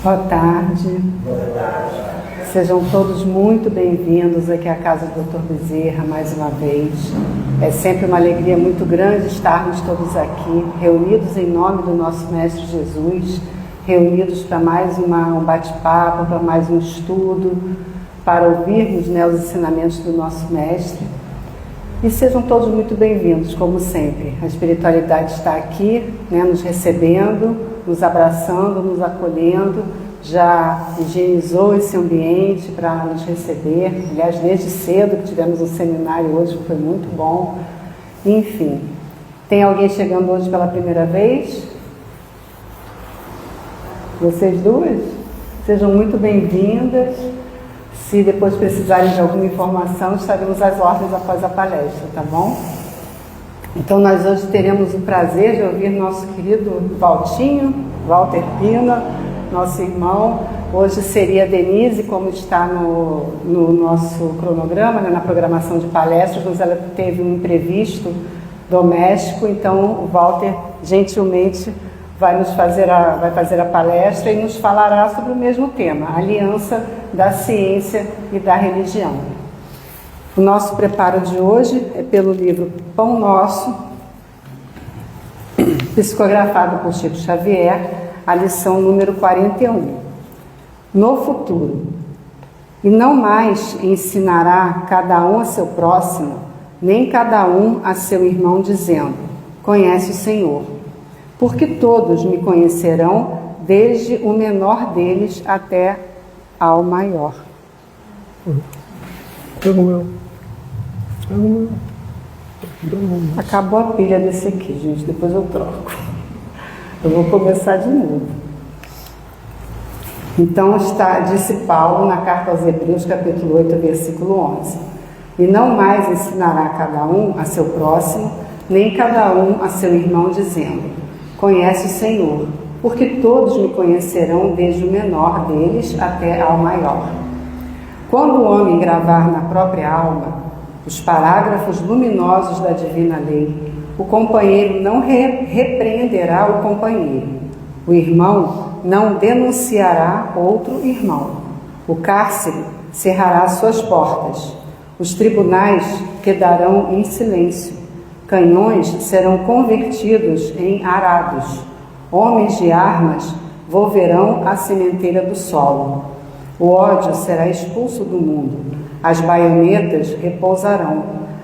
Boa tarde. Sejam todos muito bem-vindos aqui à casa do Dr. Bezerra mais uma vez. É sempre uma alegria muito grande estarmos todos aqui, reunidos em nome do nosso Mestre Jesus, reunidos para mais um bate-papo, para mais um estudo, para ouvirmos, os ensinamentos do nosso Mestre. E sejam todos muito bem-vindos, como sempre. A espiritualidade está aqui, nos recebendo, nos abraçando, nos acolhendo, já higienizou esse ambiente para nos receber. Aliás, desde cedo que tivemos um seminário hoje, foi muito bom. Enfim, tem alguém chegando hoje pela primeira vez? Vocês duas? Sejam muito bem-vindas. Se depois precisarem de alguma informação, estaremos às ordens após a palestra, tá bom? Então, nós hoje teremos o prazer de ouvir nosso querido Walter Pina, nosso irmão. Hoje seria a Denise, como está no nosso cronograma, na programação de palestras, mas ela teve um imprevisto doméstico, então o Walter gentilmente vai fazer a palestra e nos falará sobre o mesmo tema, a aliança da ciência e da religião. O nosso preparo de hoje é pelo livro Pão Nosso, psicografado por Chico Xavier, a lição número 41. No futuro, e não mais ensinará cada um a seu próximo, nem cada um a seu irmão, dizendo: conhece o Senhor, porque todos me conhecerão, desde o menor deles até ao maior. Acabou a pilha desse aqui, gente, depois eu troco. Eu vou começar de novo. Então disse Paulo na carta aos Hebreus, capítulo 8, versículo 11: e não mais ensinará cada um a seu próximo, nem cada um a seu irmão, dizendo: conhece o Senhor, porque todos me conhecerão, desde o menor deles até ao maior. Quando o homem gravar na própria alma os parágrafos luminosos da divina lei, o companheiro não repreenderá o companheiro, o irmão não denunciará outro irmão, o cárcere cerrará suas portas, os tribunais quedarão em silêncio, canhões serão convertidos em arados, homens de armas volverão à sementeira do solo, o ódio será expulso do mundo, as baionetas repousarão,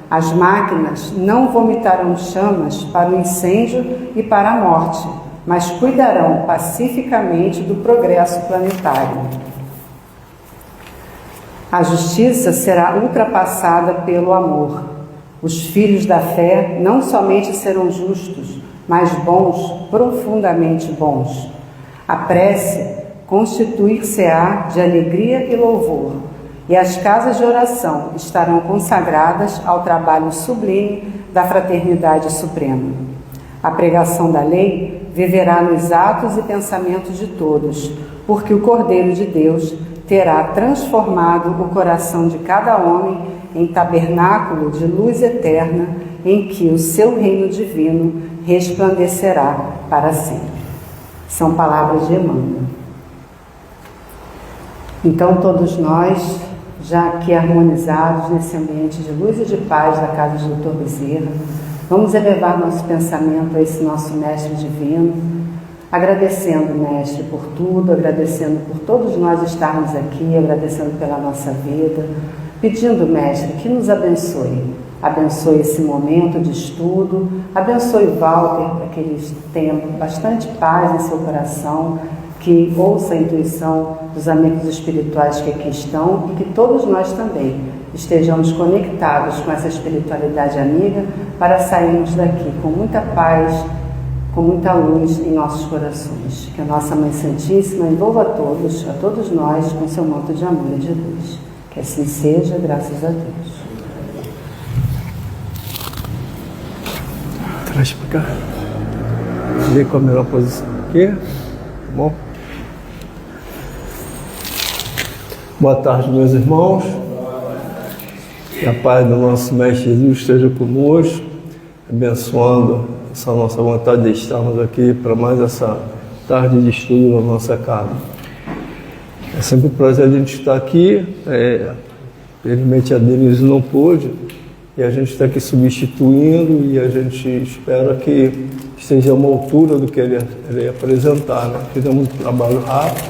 as máquinas não vomitarão chamas para o incêndio e para a morte, mas cuidarão pacificamente do progresso planetário. A justiça será ultrapassada pelo amor. Os filhos da fé não somente serão justos, mas bons, profundamente bons. A prece constituir-se-á de alegria e louvor, e as casas de oração estarão consagradas ao trabalho sublime da fraternidade suprema. A pregação da lei viverá nos atos e pensamentos de todos, porque o Cordeiro de Deus terá transformado o coração de cada homem em tabernáculo de luz eterna, em que o seu reino divino resplandecerá para sempre. São palavras de Emmanuel. Então, todos nós, já aqui harmonizados nesse ambiente de luz e de paz da casa do Dr. Bezerra, vamos elevar nosso pensamento a esse nosso Mestre Divino, agradecendo, Mestre, por tudo, agradecendo por todos nós estarmos aqui, agradecendo pela nossa vida, pedindo, Mestre, que nos abençoe. Abençoe esse momento de estudo, abençoe Walter, para que ele tenha bastante paz em seu coração, que ouça a intuição dos amigos espirituais que aqui estão e que todos nós também estejamos conectados com essa espiritualidade amiga para sairmos daqui com muita paz, com muita luz em nossos corações. Que a nossa Mãe Santíssima envolva a todos nós com seu manto de amor e de luz. Que assim seja, graças a Deus. Traz para cá. Vê com a melhor posição aqui. Bom. Boa tarde, meus irmãos. Que a paz do nosso Mestre Jesus esteja conosco, abençoando essa nossa vontade de estarmos aqui para mais essa tarde de estudo na nossa casa. É sempre um prazer a gente estar aqui. Infelizmente a Denise não pôde, e a gente está aqui substituindo, e a gente espera que esteja a uma altura do que ele ia apresentar, né? Fizemos um trabalho rápido,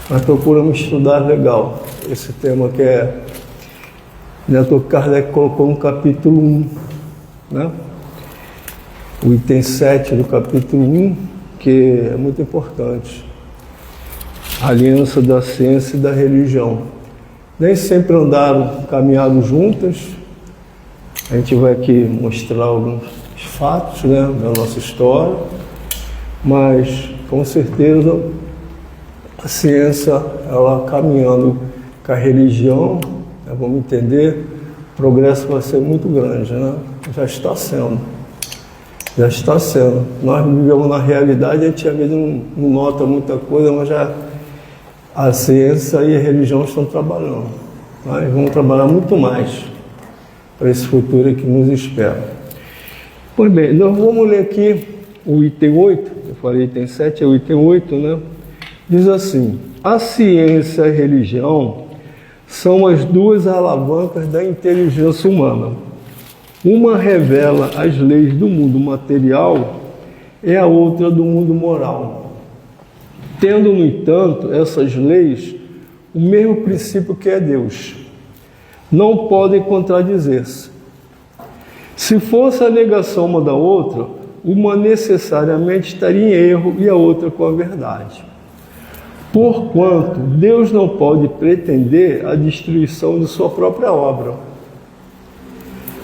mas procuramos estudar legal. Esse tema que Dr. Kardec colocou no capítulo 1, né? O item 7 do capítulo 1, que é muito importante. A aliança da ciência e da religião. Nem sempre caminharam juntas. A gente vai aqui mostrar alguns fatos, né, da nossa história, mas com certeza a ciência, ela caminhando com a religião, né, vamos entender, o progresso vai ser muito grande, né? Já está sendo. Nós vivemos na realidade, a gente às vezes não nota muita coisa, mas já a ciência e a religião estão trabalhando. Nós vamos trabalhar muito mais para esse futuro que nos espera. Pois bem, nós vamos ler aqui o item 8, eu falei item 7, é o item 8, né? Diz assim: a ciência e a religião são as duas alavancas da inteligência humana. Uma revela as leis do mundo material e a outra do mundo moral. Tendo, no entanto, essas leis o mesmo princípio que é Deus, não podem contradizer-se. Se fosse a negação uma da outra, uma necessariamente estaria em erro e a outra com a verdade. Porquanto Deus não pode pretender a destruição de sua própria obra.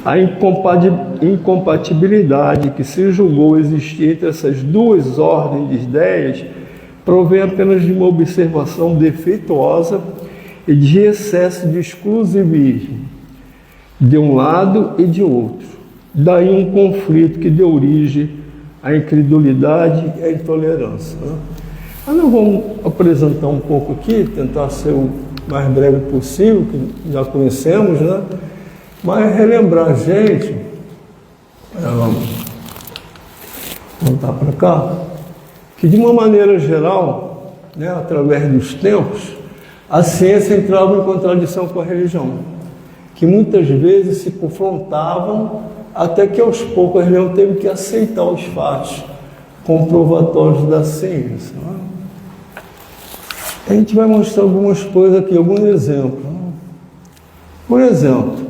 A incompatibilidade que se julgou existir entre essas duas ordens de ideias provém apenas de uma observação defeituosa e de excesso de exclusivismo, de um lado e de outro. Daí um conflito que deu origem à incredulidade e à intolerância, né? Mas nós vamos apresentar um pouco aqui, tentar ser o mais breve possível, que já conhecemos, né? Mas relembrar a gente, vamos voltar para cá, que de uma maneira geral, né, através dos tempos, a ciência entrava em contradição com a religião, que muitas vezes se confrontavam, até que aos poucos a religião teve que aceitar os fatos comprovatórios da ciência, né? A gente vai mostrar algumas coisas aqui, alguns exemplos, né? Por exemplo,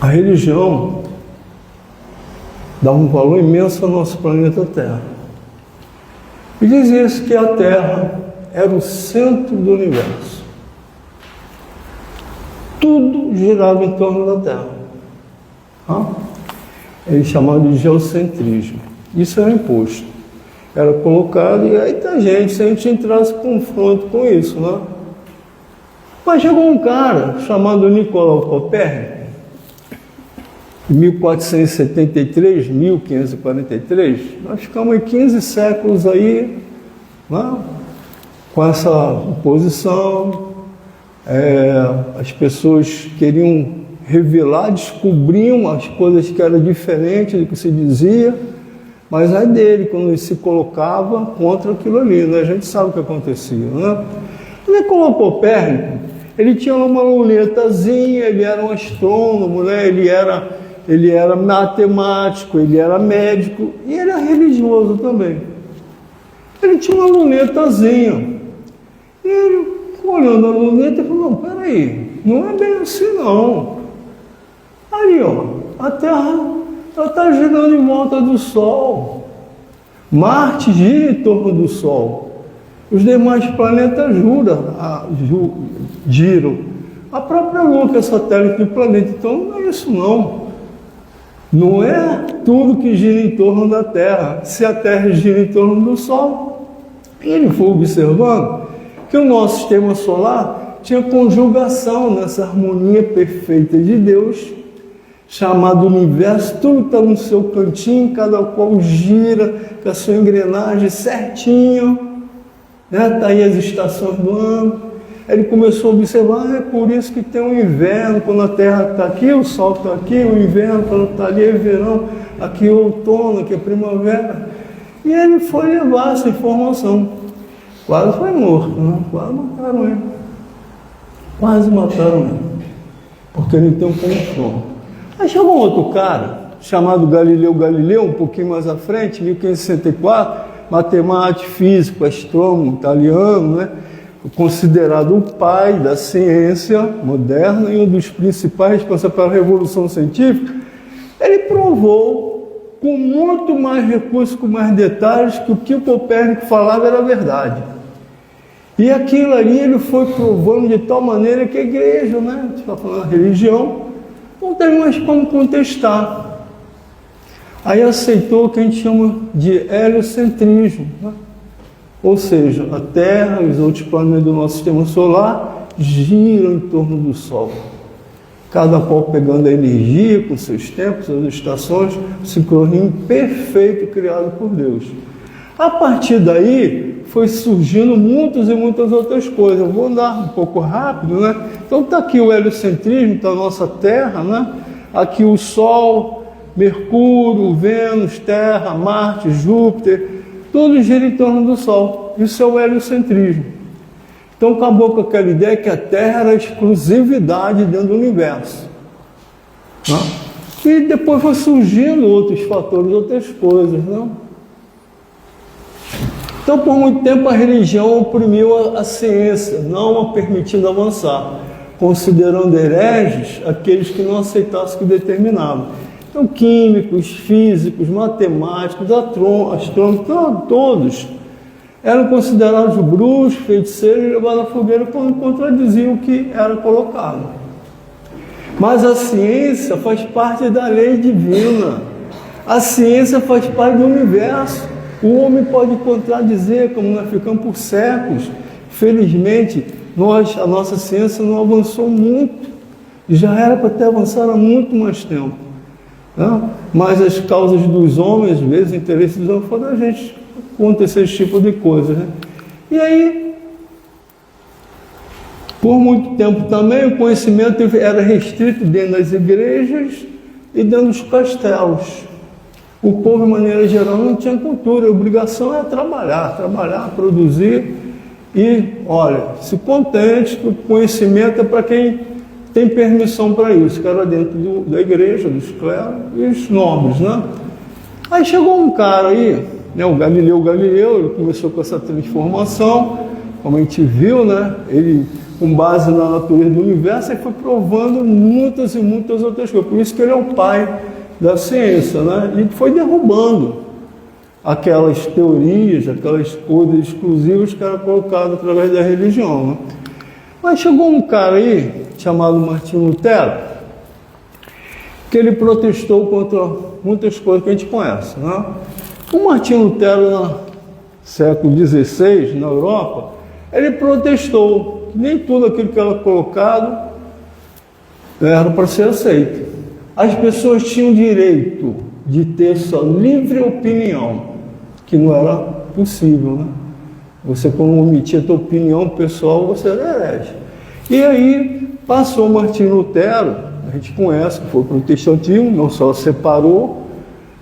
a religião dá um valor imenso ao nosso planeta Terra. E dizia-se que a Terra era o centro do universo. Tudo girava em torno da Terra. Eles chamavam de geocentrismo. Isso era imposto. Era colocado, e aí tá gente, se a gente entrasse em confronto com isso, né? Mas chegou um cara chamado Nicolau Copérnico, em 1473, 1543, nós ficamos em 15 séculos aí, né, com essa oposição. As pessoas queriam revelar, descobriam as coisas que eram diferentes do que se dizia, mas é dele, quando ele se colocava contra aquilo ali, né? A gente sabe o que acontecia, né? Nicolau Copérnico, ele tinha uma lunetazinha, ele era um astrônomo, né? Ele era matemático, ele era médico e ele era religioso também. Ele tinha uma lunetazinha. E ele, olhando a luneta, falou: não, peraí, não é bem assim não. Aí, ó, a Terra está girando em volta do Sol. Marte gira em torno do Sol. Os demais planetas giram. A própria Lua, que é satélite do planeta, então não é isso não. Não é tudo que gira em torno da Terra. Se a Terra gira em torno do Sol, ele foi observando que o nosso sistema solar tinha conjugação nessa harmonia perfeita de Deus, chamado universo. Tudo está no seu cantinho, cada qual gira com a sua engrenagem certinho, né? Está aí as estações do ano. Ele começou a observar, é por isso que tem o inverno, quando a Terra está aqui, o Sol está aqui, o inverno, quando está ali, é verão, aqui é outono, aqui é primavera. E ele foi levar essa informação. Quase foi morto, né? Quase mataram ele. Quase mataram ele. Porque ele tem um confronto. Aí chegou um outro cara, chamado Galileu Galileu, um pouquinho mais à frente, 1564, matemático, físico, astrônomo italiano, né? Considerado o pai da ciência moderna e um dos principais responsáveis pela revolução científica. Ele provou com muito mais recursos, com mais detalhes, que o que o Copérnico falava era verdade. E aquilo ali ele foi provando de tal maneira que a igreja, né, a gente está falando da religião, não tem mais como contestar. Aí aceitou o que a gente chama de heliocentrismo, né? Ou seja, a Terra e os outros planetas do nosso sistema solar giram em torno do Sol. Cada qual pegando a energia com seus tempos, suas estações, sincronismo perfeito criado por Deus. A partir daí, foi surgindo muitas e muitas outras coisas. Eu vou andar um pouco rápido, né? Então está aqui o heliocentrismo, está a nossa Terra, né? Aqui o Sol, Mercúrio, Vênus, Terra, Marte, Júpiter, tudo gira em torno do Sol. Isso é o heliocentrismo. Então acabou com aquela ideia que a Terra era a exclusividade dentro do universo, né? E depois foi surgindo outros fatores, outras coisas, não? Então, por muito tempo, a religião oprimiu a ciência, não a permitindo avançar, considerando hereges aqueles que não aceitassem o que determinava. Então, químicos, físicos, matemáticos, astrônomos, todos eram considerados bruxos, feiticeiros e levados à fogueira quando contradiziam o que era colocado. Mas a ciência faz parte da lei divina. A ciência faz parte do universo. O homem pode contradizer, como nós ficamos por séculos. Felizmente, a nossa ciência não avançou muito. Já era para ter avançado há muito mais tempo, né? Mas as causas dos homens, às vezes, o interesse dos homens, fazem a gente acontecer esse tipo de coisa, né? E aí, por muito tempo também, o conhecimento era restrito dentro das igrejas e dentro dos castelos. O povo, de maneira geral, não tinha cultura. A obrigação é trabalhar, produzir e, olha, se contente que o conhecimento é para quem tem permissão para isso, que era dentro da igreja, dos clérigos e os nobres, né? Aí chegou um cara aí, né, o Galileu Galileu, ele começou com essa transformação, como a gente viu, né? Ele, com base na natureza do universo, ele foi provando muitas e muitas outras coisas. Por isso que ele é o pai da ciência, né? E foi derrubando aquelas teorias, aquelas coisas exclusivas que eram colocadas através da religião, né? Mas chegou um cara aí, chamado Martinho Lutero, que ele protestou contra muitas coisas que a gente conhece, né? O Martinho Lutero, no século XVI, na Europa, ele protestou que nem tudo aquilo que era colocado era para ser aceito. As pessoas tinham direito de ter sua livre opinião, que não era possível, né? Você, quando omitia a tua opinião pessoal, você era herege. E aí passou Martinho Lutero, a gente conhece, que foi protestantismo, não só separou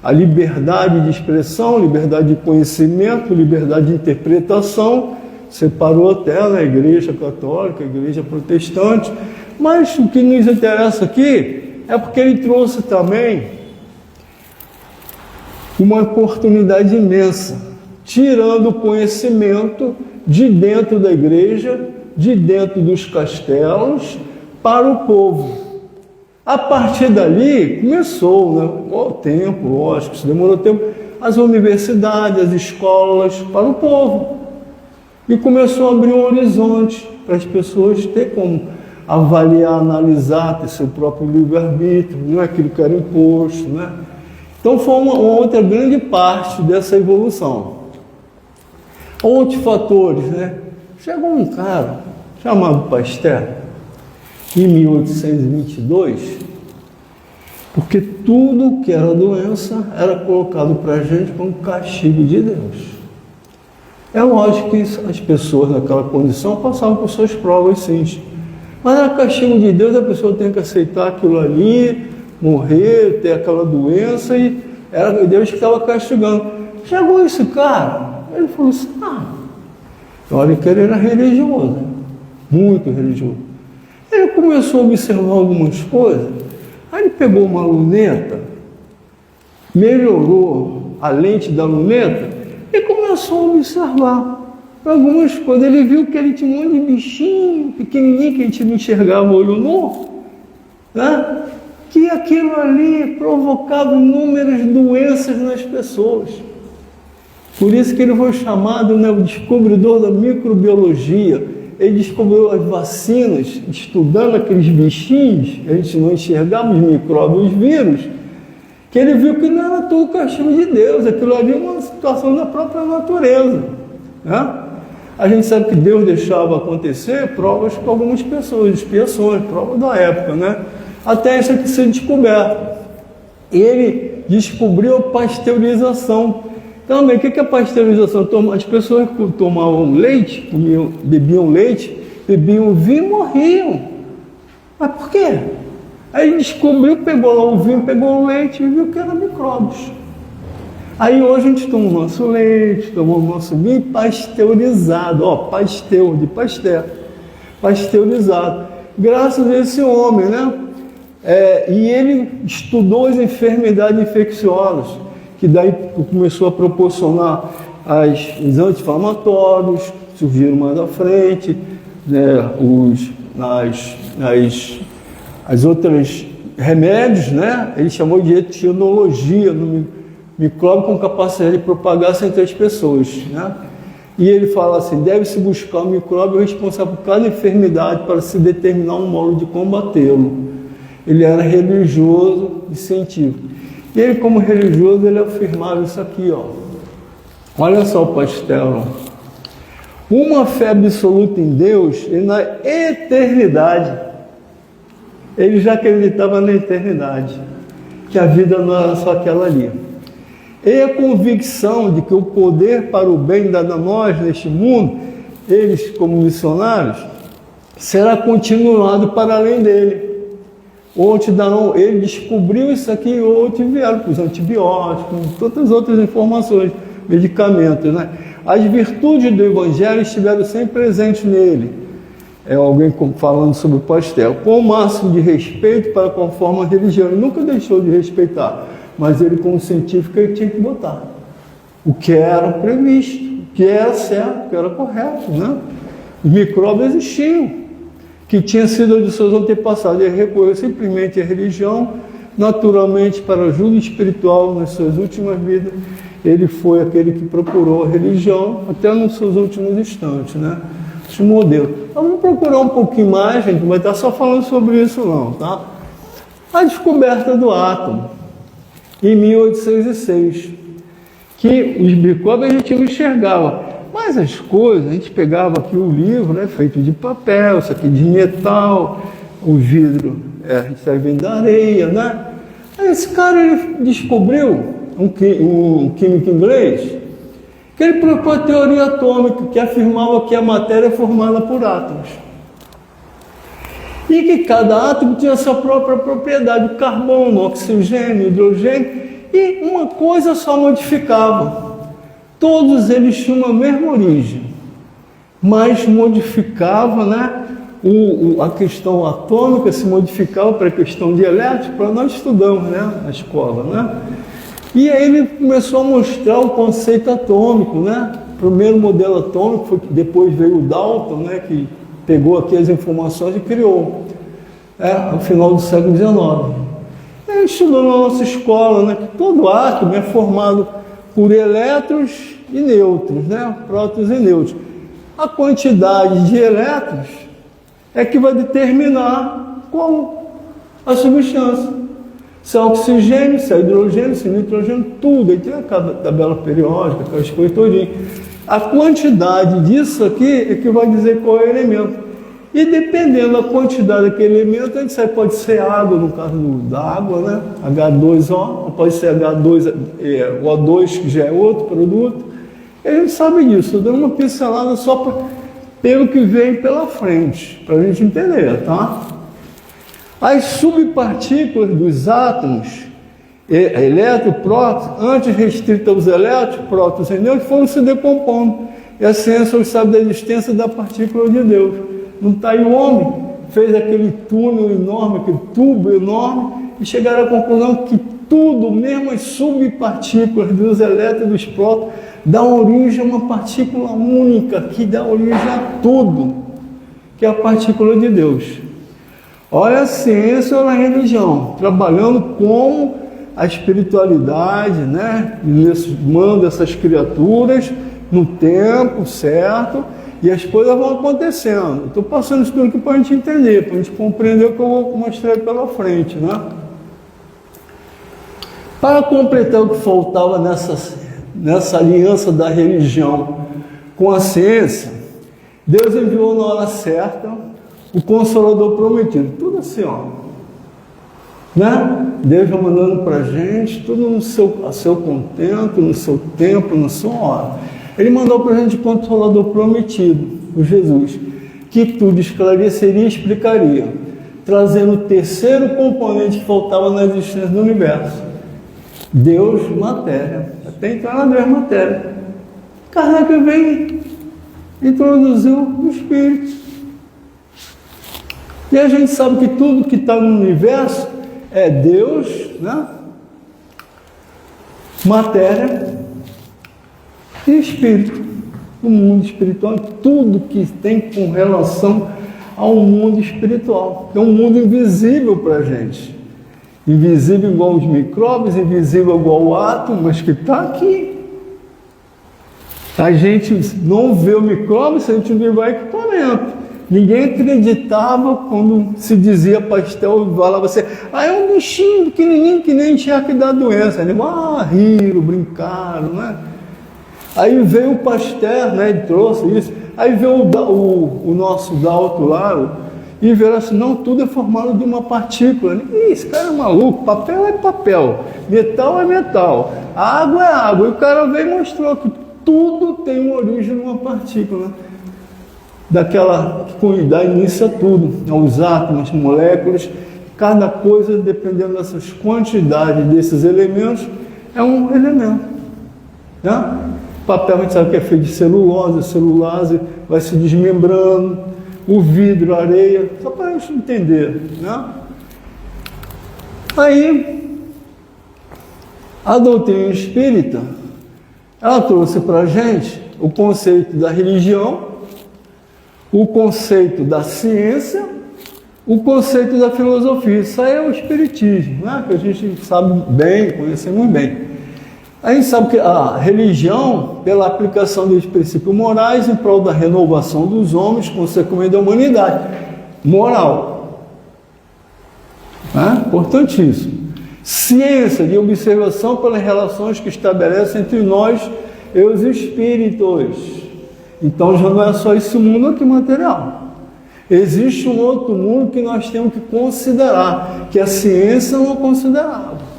a liberdade de expressão, liberdade de conhecimento, liberdade de interpretação, separou até a igreja católica, a igreja protestante, mas o que nos interessa aqui é porque ele trouxe também uma oportunidade imensa, tirando o conhecimento de dentro da igreja, de dentro dos castelos, para o povo. A partir dali, começou, né, o tempo, lógico, isso demorou tempo, as universidades, as escolas, para o povo. E começou a abrir um horizonte para as pessoas ter como avaliar, analisar, ter seu próprio livre-arbítrio, não é aquilo que era imposto, né? Então foi uma outra grande parte dessa evolução. Outros fatores, né? Chegou um cara chamado Pasteur, em 1822, porque tudo que era doença era colocado para a gente como castigo de Deus. É lógico que as pessoas naquela condição passavam por suas provas, sim. Mas era castigo de Deus, a pessoa tem que aceitar aquilo ali, morrer, ter aquela doença, e era Deus que estava castigando. Chegou esse cara, ele falou assim, Olha que ele era religioso, muito religioso. Ele começou a observar algumas coisas, aí ele pegou uma luneta, melhorou a lente da luneta e começou a observar algumas coisas. Ele viu que ele tinha um monte de bichinho pequenininho que a gente não enxergava olho nu, né? Que aquilo ali provocava inúmeras doenças nas pessoas. Por isso que ele foi chamado, né, o descobridor da microbiologia. Ele descobriu as vacinas, estudando aqueles bichinhos, a gente não enxergava os micróbios, os vírus, que ele viu que não era tudo castigo de Deus, aquilo ali é uma situação da própria natureza, né? A gente sabe que Deus deixava acontecer provas com algumas pessoas, expiações, provas da época, né? Até isso aqui ser descoberto. Ele descobriu a pasteurização. Também, o que é pasteurização? As pessoas que tomavam leite, bebiam leite, bebiam vinho e morriam. Mas por quê? Aí ele descobriu, pegou lá o vinho, pegou o leite e viu que eram micróbios. Aí hoje a gente toma o nosso leite, toma o nosso vinho pasteurizado, ó, pasteur, de pastel, pasteurizado. Graças a esse homem, né? E ele estudou as enfermidades infecciosas, que daí começou a proporcionar os anti-inflamatórios, surgiram mais à frente, né, as outras remédios, né? Ele chamou de etiologia no micróbio com capacidade de propagar-se entre as pessoas, né? E ele fala assim, deve-se buscar o micróbio responsável por cada enfermidade para se determinar um modo de combatê-lo. Ele era religioso e científico. E ele, como religioso, ele afirmava isso aqui, ó. Olha só o pastel. Uma fé absoluta em Deus e na eternidade. Ele já acreditava na eternidade, que a vida não era só aquela ali. E a convicção de que o poder para o bem dado a nós neste mundo, eles como missionários, será continuado para além dele. Ele descobriu isso aqui e outros vieram com os antibióticos, tantas outras informações, medicamentos, né? As virtudes do Evangelho estiveram sempre presentes nele. Alguém falando sobre o pastel. Com o máximo de respeito para conforme a religião. Ele nunca deixou de respeitar, mas ele, como científico, ele tinha que botar o que era previsto, o que era certo, o que era correto, né? Os micróbios existiam, que tinha sido de seus antepassados. Ele recorreu simplesmente à religião, naturalmente para ajuda espiritual nas suas últimas vidas. Ele foi aquele que procurou a religião até nos seus últimos instantes, né? Esse modelo. Então, vamos procurar um pouquinho mais, gente, não vai estar só falando sobre isso não, tá? A descoberta do átomo, em 1806, que os micróbios a gente não enxergava. Mas as coisas, a gente pegava aqui o livro, né, feito de papel, isso aqui de metal, o vidro serve da areia, né? Aí esse cara ele descobriu, um químico inglês, que ele propôs a teoria atômica, que afirmava que a matéria é formada por átomos. E que cada átomo tinha a sua própria propriedade, o carbono, o oxigênio, o hidrogênio, e uma coisa só modificava. Todos eles tinham a mesma origem, mas modificava, né? A questão atômica se modificava para a questão de elétrico, para nós estudamos, né, na escola, né? E aí ele começou a mostrar o conceito atômico, né? O primeiro modelo atômico foi que depois veio o Dalton, né, que pegou aqui as informações e criou, no final do século XIX. Ele estudou na nossa escola, né, que todo átomo é formado por elétrons e nêutrons, né? Prótons e nêutrons. A quantidade de elétrons é que vai determinar qual a substância. Se é oxigênio, se é hidrogênio, se é nitrogênio, tudo. Aí tem a tabela periódica, aquelas coisas todinhas. A quantidade disso aqui é que vai dizer qual é o elemento. E dependendo da quantidade daquele elemento, a gente sabe, pode ser água, no caso da água, né? H2O, pode ser O2, que já é outro produto. E a gente sabe disso, estou dando uma pincelada só pelo que vem pela frente, para a gente entender, tá? As subpartículas dos átomos, elétron, prótons, antes restritas aos elétrons, prótons e nêutrons, foram se decompondo E a ciência hoje sabe da existência da partícula de Deus. Não está aí o homem, fez aquele túnel enorme, aquele tubo enorme, e chegaram à conclusão que tudo, mesmo as subpartículas dos elétrons e dos prótons, dá origem a uma partícula única, que dá origem a tudo, que é a partícula de Deus. Olha a ciência, olha a religião, trabalhando com a espiritualidade, né? Manda essas criaturas no tempo certo e as coisas vão acontecendo. Estou passando isso tudo aqui para a gente entender, para a gente compreender o que eu vou mostrar aí pela frente, né? Para completar o que faltava nessa aliança da religião com a ciência, Deus enviou na hora certa o Consolador prometido. Tudo assim, ó. Né? Deus vai mandando para a gente, tudo a seu contento, no seu tempo, na sua hora. Ele mandou para a gente o Consolador prometido, o Jesus, que tudo esclareceria e explicaria, trazendo o terceiro componente que faltava na existência do universo. Deus, matéria. Até então era Deus, matéria. Kardec vem e introduziu o Espírito. E a gente sabe que tudo que está no universo é Deus, né? Matéria e Espírito. O mundo espiritual, tudo que tem com relação ao mundo espiritual. É um mundo invisível para a gente. Invisível igual os micróbios, invisível igual o átomo, mas que está aqui. A gente não vê o micróbio se a gente não vai equipamento. Ninguém acreditava quando se dizia pastel, falava assim, é um bichinho pequenininho que nem tinha que dar doença. Eles riram, brincaram, né? Aí veio o Pasteur, né? Ele trouxe isso. Aí veio o nosso Dalton lá, e viram assim, não, tudo é formado de uma partícula. Ih, esse cara é maluco, papel é papel, metal é metal, água é água. E o cara veio e mostrou que tudo tem uma origem numa partícula, daquela que dá início a tudo, aos átomos, moléculas, cada coisa, dependendo dessas quantidades desses elementos, é um elemento. Né? O papel a gente sabe que é feito de celulose, a celulose vai se desmembrando, o vidro, a areia, só para a gente entender, né? Aí, a doutrina espírita, ela trouxe para a gente o conceito da religião, o conceito da ciência, o conceito da filosofia. Isso aí é o espiritismo, né? Que a gente sabe bem, conhecemos bem. A gente sabe que a religião, pela aplicação dos princípios morais em prol da renovação dos homens, consequentemente da humanidade. Moral. Importantíssimo. Ciência de observação pelas relações que estabelece entre nós e os espíritos. Então já não é só esse mundo aqui material. Existe um outro mundo que nós temos que considerar, que a ciência não considerava.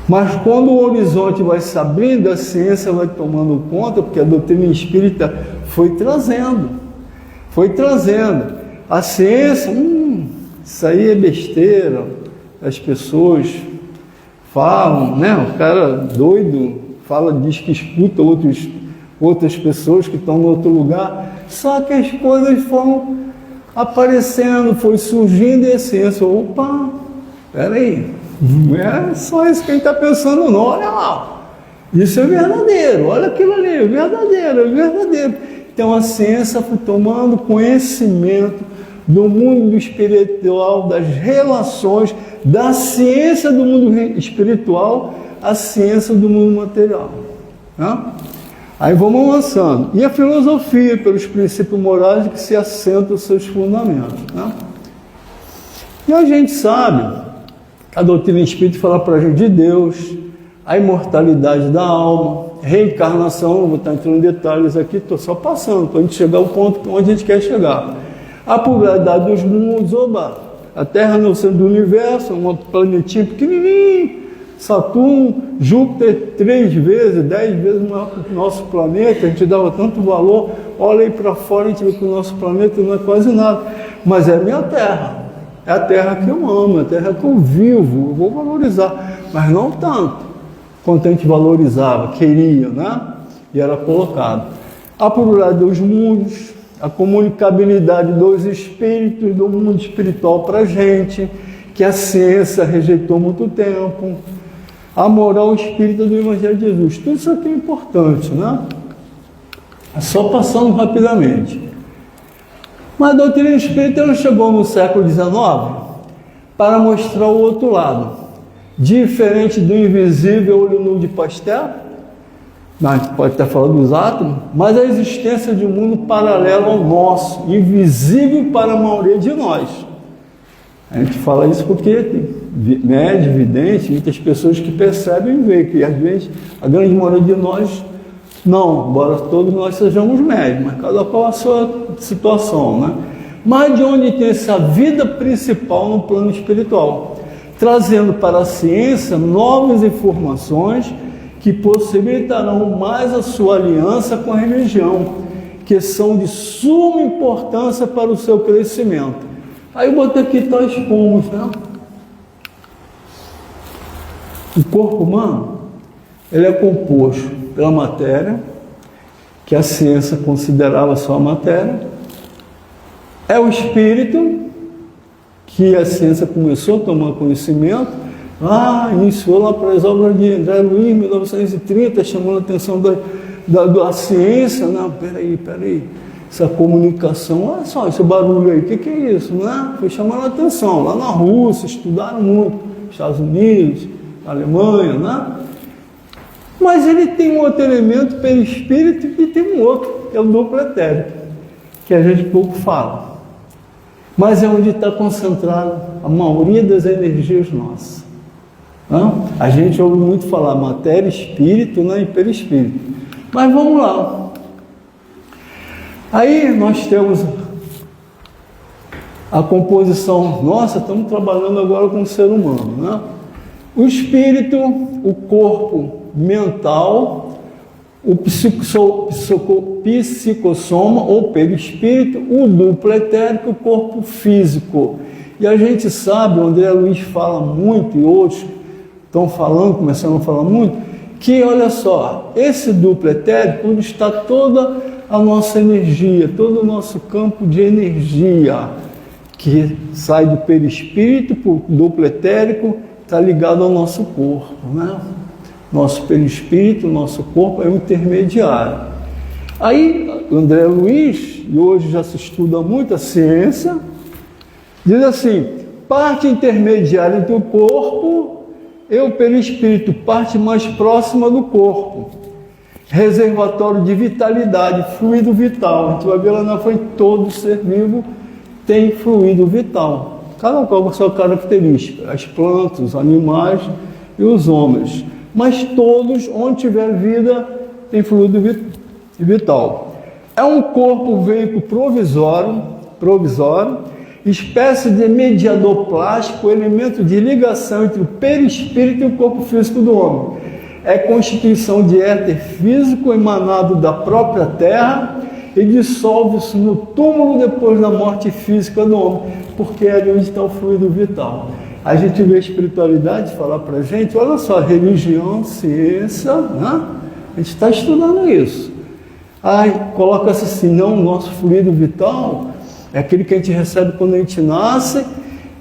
Mas quando o horizonte vai se abrindo, a ciência vai tomando conta, porque a doutrina espírita foi trazendo. A ciência, isso aí é besteira, as pessoas falam, né? O cara doido diz que escuta outras pessoas que estão em outro lugar, só que as coisas foram aparecendo, foi surgindo e a ciência, opa, peraí, não é só isso que a gente está pensando não, olha lá, isso é verdadeiro, olha aquilo ali, é verdadeiro. Então a ciência foi tomando conhecimento do mundo espiritual, das relações, da ciência do mundo espiritual, a ciência do mundo material. Né? Aí vamos avançando. E a filosofia, pelos princípios morais que se assentam os seus fundamentos. Né? E a gente sabe, a doutrina espírita fala para a gente de Deus, a imortalidade da alma, reencarnação, não vou estar entrando em detalhes aqui, estou só passando, para a gente chegar ao ponto onde a gente quer chegar. A pluralidade dos mundos, a Terra no centro do universo, um planetinha pequenininho, Saturno, Júpiter 3 vezes, 10 vezes maior que o nosso planeta, a gente dava tanto valor, olha aí para fora, a gente vê que o nosso planeta não é quase nada, mas é a minha Terra. É a terra que eu amo, é a terra que eu vivo, eu vou valorizar, mas não tanto quanto a gente valorizava, queria, né? E era colocado a pluralidade dos mundos, a comunicabilidade dos espíritos, do mundo espiritual para a gente, que a ciência rejeitou há muito tempo, a moral espírita do Evangelho de Jesus. Tudo isso aqui é importante, né? Só passando rapidamente. Mas a doutrina espírita ela chegou no século XIX para mostrar o outro lado. Diferente do invisível olho nu de Pasteur, a gente pode até falar dos átomos, mas a existência de um mundo paralelo ao nosso, invisível para a maioria de nós. A gente fala isso porque tem médium, vidente, muitas pessoas que percebem e veem que às vezes a grande maioria de nós não, embora todos nós sejamos médios, mas cada qual a sua situação, né? Mas de onde tem essa vida principal no plano espiritual, trazendo para a ciência novas informações que possibilitarão mais a sua aliança com a religião, que são de suma importância para o seu crescimento. Aí eu botei aqui tais pomos, né? O corpo humano, ele é composto pela matéria, que a ciência considerava só a matéria, é o espírito, que a ciência começou a tomar conhecimento, iniciou lá para as obras de André Luiz, em 1930, chamando a atenção da ciência. Não, peraí, essa comunicação, olha só esse barulho aí, o que é isso? Né? Foi chamando a atenção, lá na Rússia, estudaram muito, Estados Unidos, Alemanha, né? Mas ele tem um outro elemento perispírito e tem um outro, que é o duplo etérico, que a gente pouco fala. Mas é onde está concentrada a maioria das energias nossas. A gente ouve muito falar matéria, espírito, né, e perispírito. Mas vamos lá. Aí nós temos a composição. Nossa, estamos trabalhando agora com o ser humano, né? O espírito, o corpo mental, o psicossoma ou perispírito, o duplo etérico, o corpo físico. E a gente sabe, o André Luiz fala muito, e outros estão falando, começando a falar muito, que olha só, esse duplo etérico, onde está toda a nossa energia, todo o nosso campo de energia, que sai do perispírito para o duplo etérico, está ligado ao nosso corpo, né? Nosso perispírito, nosso corpo é o intermediário. Aí, André Luiz, e hoje já se estuda muito a ciência, diz assim, parte intermediária entre o corpo e o perispírito, parte mais próxima do corpo. Reservatório de vitalidade, fluido vital. A gente vai ver lá na frente, todo ser vivo tem fluido vital. Cada qual com a sua característica. As plantas, os animais e os homens. Mas todos, onde tiver vida, tem fluido vital. É um corpo veículo provisório, espécie de mediador plástico, elemento de ligação entre o perispírito e o corpo físico do homem. É constituição de éter físico emanado da própria terra e dissolve-se no túmulo depois da morte física do homem, porque é ali onde está o fluido vital. A gente vê a espiritualidade falar para a gente, olha só, religião, ciência, né? A gente está estudando isso. Aí coloca-se assim, não, o nosso fluido vital é aquele que a gente recebe quando a gente nasce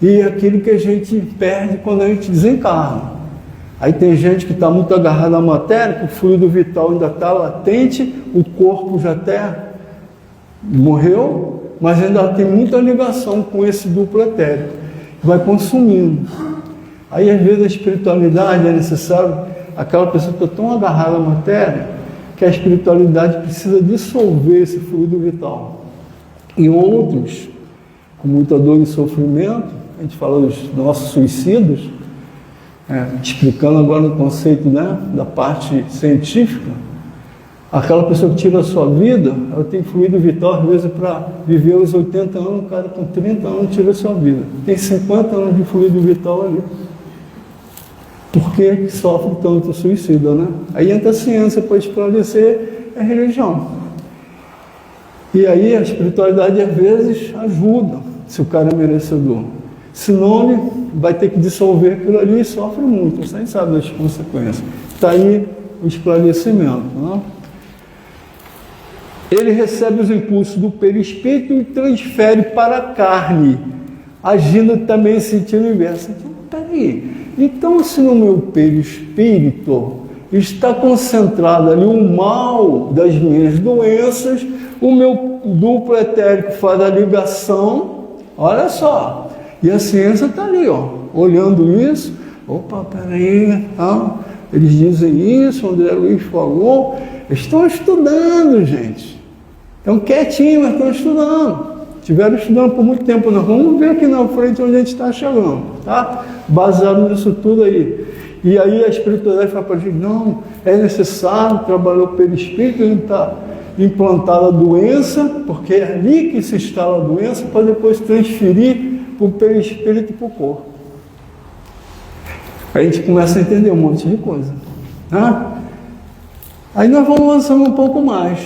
e aquele que a gente perde quando a gente desencarna. Aí tem gente que está muito agarrada à matéria, que o fluido vital ainda está latente, o corpo já até morreu, mas ainda tem muita ligação com esse duplo etérico. Vai consumindo. Aí às vezes a espiritualidade é necessário, aquela pessoa que está tão agarrada à matéria, que a espiritualidade precisa dissolver esse fluido vital. E outros, com muita dor e sofrimento, a gente fala dos nossos suicidas, explicando agora o conceito, né, da parte científica, aquela pessoa que tira a sua vida, ela tem fluido vital, às vezes, para viver os 80 anos, o cara com 30 anos tira a sua vida. Tem 50 anos de fluido vital ali. Por que sofre tanto suicida, né? Aí entra a ciência para esclarecer a religião. E aí a espiritualidade, às vezes, ajuda, se o cara é merecedor. Senão ele vai ter que dissolver aquilo ali e sofre muito. Você nem sabe das consequências. Está aí o esclarecimento, né? ele recebe os impulsos do perispírito e transfere para a carne, agindo também em sentido inverso. Então, peraí, então se no meu perispírito está concentrado ali o mal das minhas doenças, o meu duplo etérico faz a ligação, olha só, e a ciência está ali, ó, olhando isso, opa, peraí, eles dizem isso, o André Luiz falou, estão estudando, gente, estão quietinhos, mas estão estudando, estiveram estudando por muito tempo, nós vamos ver aqui na frente onde a gente está chegando, tá? Baseado nisso tudo aí. E aí a espiritualidade fala para a gente, não, é necessário trabalhar o perispírito, ele está implantada a doença, porque é ali que se instala a doença, para depois transferir para o perispírito e para o corpo. Aí a gente começa a entender um monte de coisa. Né? Aí nós vamos avançando um pouco mais.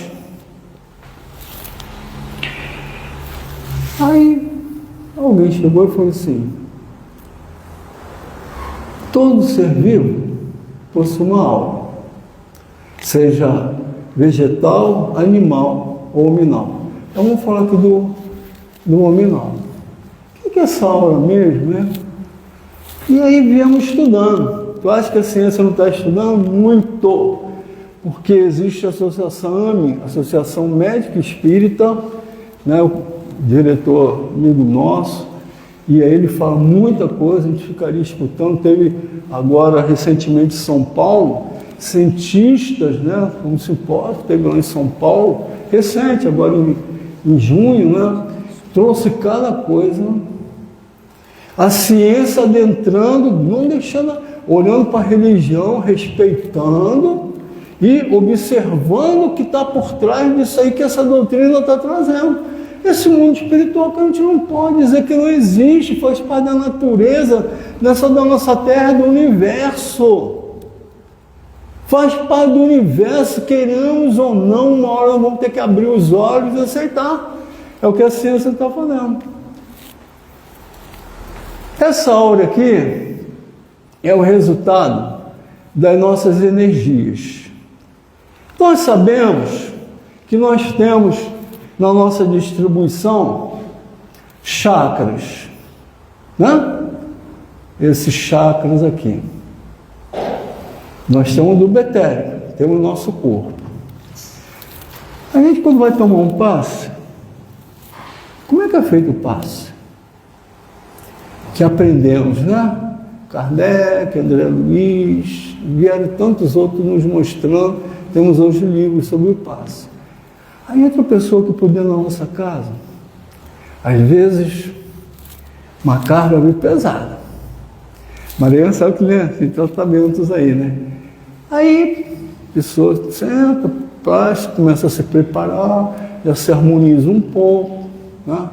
Aí alguém chegou e falou assim, todo ser vivo possui uma alma, seja vegetal, animal ou hominal. Então vamos falar aqui do hominal. O que é essa aura mesmo, né? E aí viemos estudando. Eu acho que a ciência não está estudando muito, porque existe a Associação AME, Associação Médica Espírita, né? O diretor amigo nosso, e aí ele fala muita coisa, a gente ficaria escutando. Teve agora recentemente em São Paulo, cientistas, né, um simpósio, teve lá em São Paulo, recente, agora em junho, né, trouxe cada coisa, a ciência adentrando, não deixando, olhando para a religião, respeitando e observando o que está por trás disso aí que essa doutrina está trazendo. Esse mundo espiritual que a gente não pode dizer que não existe, faz parte da natureza, não é só da nossa terra, do universo. Faz parte do universo, queremos ou não, uma hora nós vamos ter que abrir os olhos e aceitar. É o que a ciência está fazendo. Essa aura aqui é o resultado das nossas energias. Nós sabemos que nós temos na nossa distribuição chakras, né? Esses chakras aqui. Nós temos o duplo etérico, temos o nosso corpo. A gente, quando vai tomar um passe, como é que é feito o passe? Que aprendemos, né? Kardec, André Luiz, vieram tantos outros nos mostrando, temos hoje livros sobre o passe. Aí outra pessoa que por dentro da nossa casa, às vezes, uma carga bem pesada. Mariana sabe que tem tratamentos aí, né? Aí, a pessoa senta, passa, começa a se preparar, já se harmoniza um pouco, né?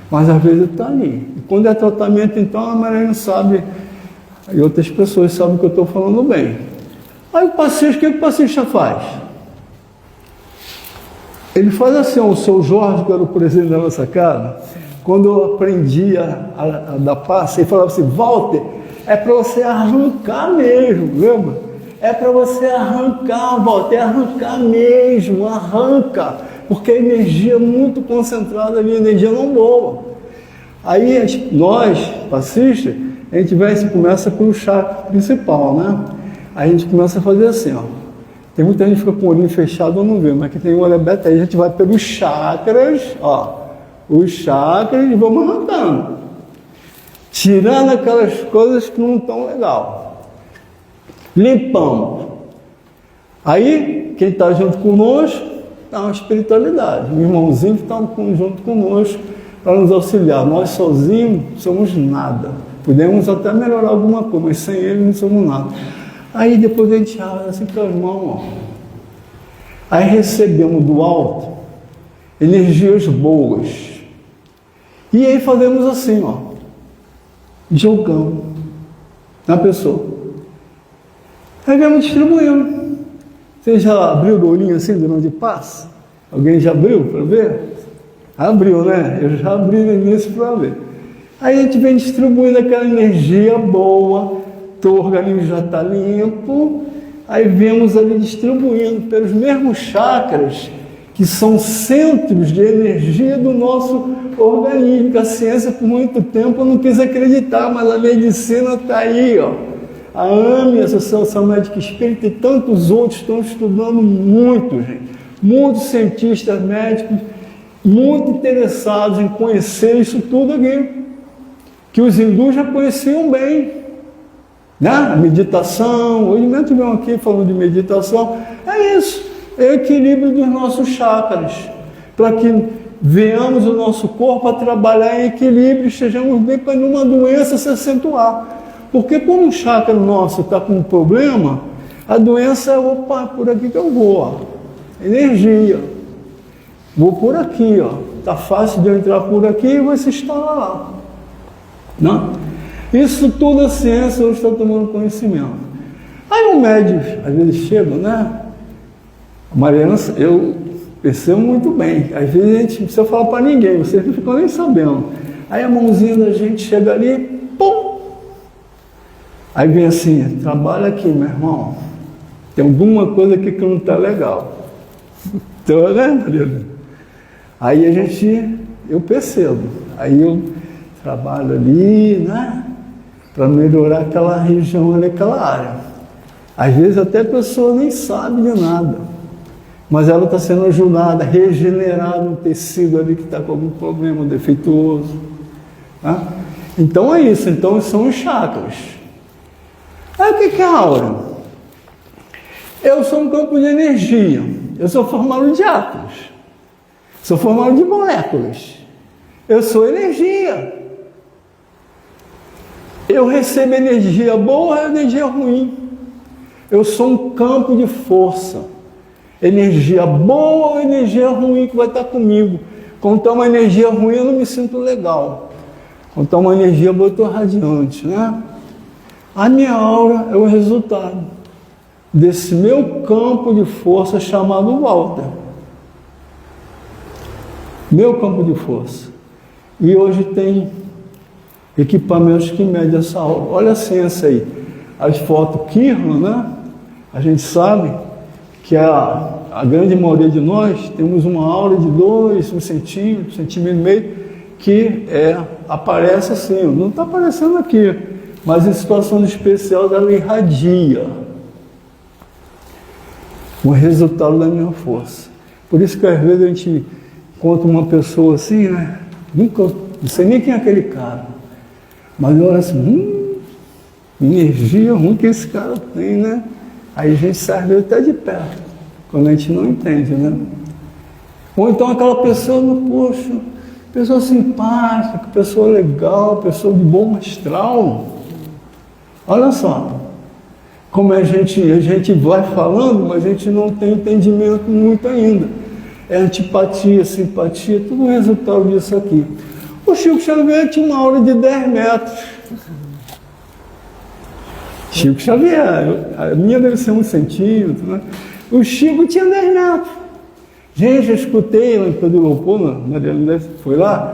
Mas às vezes está ali. E quando é tratamento, então, a Mariana sabe, e outras pessoas sabem que eu estou falando bem. Aí o paciente, o que o paciente faz? Ele faz assim, ó, o seu Jorge, que era o presidente da nossa casa, quando eu aprendi a dar passe, ele falava assim, Walter, é para você arrancar mesmo, lembra? É para você arrancar, Walter, é arrancar mesmo, arranca, porque a energia é muito concentrada ali, a energia não voa. Aí nós, passistas, a gente começa pelo chakra principal, né? Aí a gente começa a fazer assim, ó. Tem muita gente que fica com o olhinho fechado ou não vê, mas que tem o olho aberto, aí a gente vai pelos chakras, ó, os chakras, e vamos arrancando, tirando aquelas coisas que não estão legal, limpamos. Aí, quem está junto conosco, está uma espiritualidade, um irmãozinho que está junto conosco para nos auxiliar. Nós sozinhos somos nada, podemos até melhorar alguma coisa, mas sem ele não somos nada. Aí depois a gente abre assim com as mãos, ó. Aí recebemos do alto energias boas. E aí fazemos assim, ó. Jogamos na pessoa. Aí vamos distribuindo. Você já abriu o olhinho assim durante o passe? Alguém já abriu para ver? Abriu, né? Eu já abri no início para ver. Aí a gente vem distribuindo aquela energia boa, o organismo já está limpo, aí vemos ali distribuindo pelos mesmos chakras que são centros de energia do nosso organismo, que a ciência por muito tempo não quis acreditar, mas a medicina está aí, ó. A AME, a Associação Médica Espírita, e tantos outros estão estudando muito, gente. Muitos cientistas médicos, muito interessados em conhecer isso tudo aqui, que os hindus já conheciam bem, né? A meditação, hoje mesmo tivemos aqui falando de meditação, é isso, é o equilíbrio dos nossos chakras, para que venhamos o nosso corpo a trabalhar em equilíbrio, estejamos bem para nenhuma doença se acentuar. Porque quando um chakra nosso está com um problema, a doença é, opa, por aqui que eu vou, ó. Energia. Vou por aqui, ó. Está fácil de eu entrar por aqui e vai se instalar lá. Não? Isso tudo a ciência hoje está tomando conhecimento. Aí o médico, às vezes chega, né? A Mariana, eu percebo muito bem. Às vezes a gente não precisa falar para ninguém, vocês não ficam nem sabendo. Aí a mãozinha da gente chega ali, pum! Aí vem assim, trabalha aqui, meu irmão. Tem alguma coisa aqui que não está legal. Então, né, Mariana? Aí eu percebo. Aí eu trabalho ali, né? Para melhorar aquela região ali, aquela área. Às vezes até a pessoa nem sabe de nada. Mas ela está sendo ajudada a regenerar um tecido ali que está com algum problema defeituoso. Tá? Então é isso. Então são os chakras. Aí o que é a aura? Eu sou um campo de energia. Eu sou formado de átomos. Sou formado de moléculas. Eu sou energia. Eu recebo energia boa ou energia ruim. Eu sou um campo de força. Energia boa ou energia ruim que vai estar comigo. Quando está uma energia ruim, eu não me sinto legal. Quando está uma energia boa, eu estou radiante, né? A minha aura é o resultado desse meu campo de força chamado Walter. Meu campo de força. E hoje tem equipamentos que medem essa aura. Olha a ciência aí. As fotos Kirlan, né? A gente sabe que a grande maioria de nós temos uma aura de 2, 1 centímetro, 1,5 centímetros, que aparece assim, não está aparecendo aqui, mas em situação especial ela irradia o resultado da minha força. Por isso que às vezes a gente encontra uma pessoa assim, né? Nunca, não sei nem quem é aquele cara, mas olha assim, energia ruim que esse cara tem, né? Aí a gente sai até de perto, quando a gente não entende, né? Ou então aquela pessoa, poxa, pessoa simpática, pessoa legal, pessoa de bom astral. Olha só, como a gente vai falando, mas a gente não tem entendimento muito ainda. É antipatia, simpatia, tudo resultado disso aqui. O Chico Xavier tinha uma aura de 10 metros. Chico Xavier, a minha deve ser 1 centímetro, né? O Chico tinha 10 metros. Gente, eu escutei lá em Pedro Leopoldo, Maria foi lá,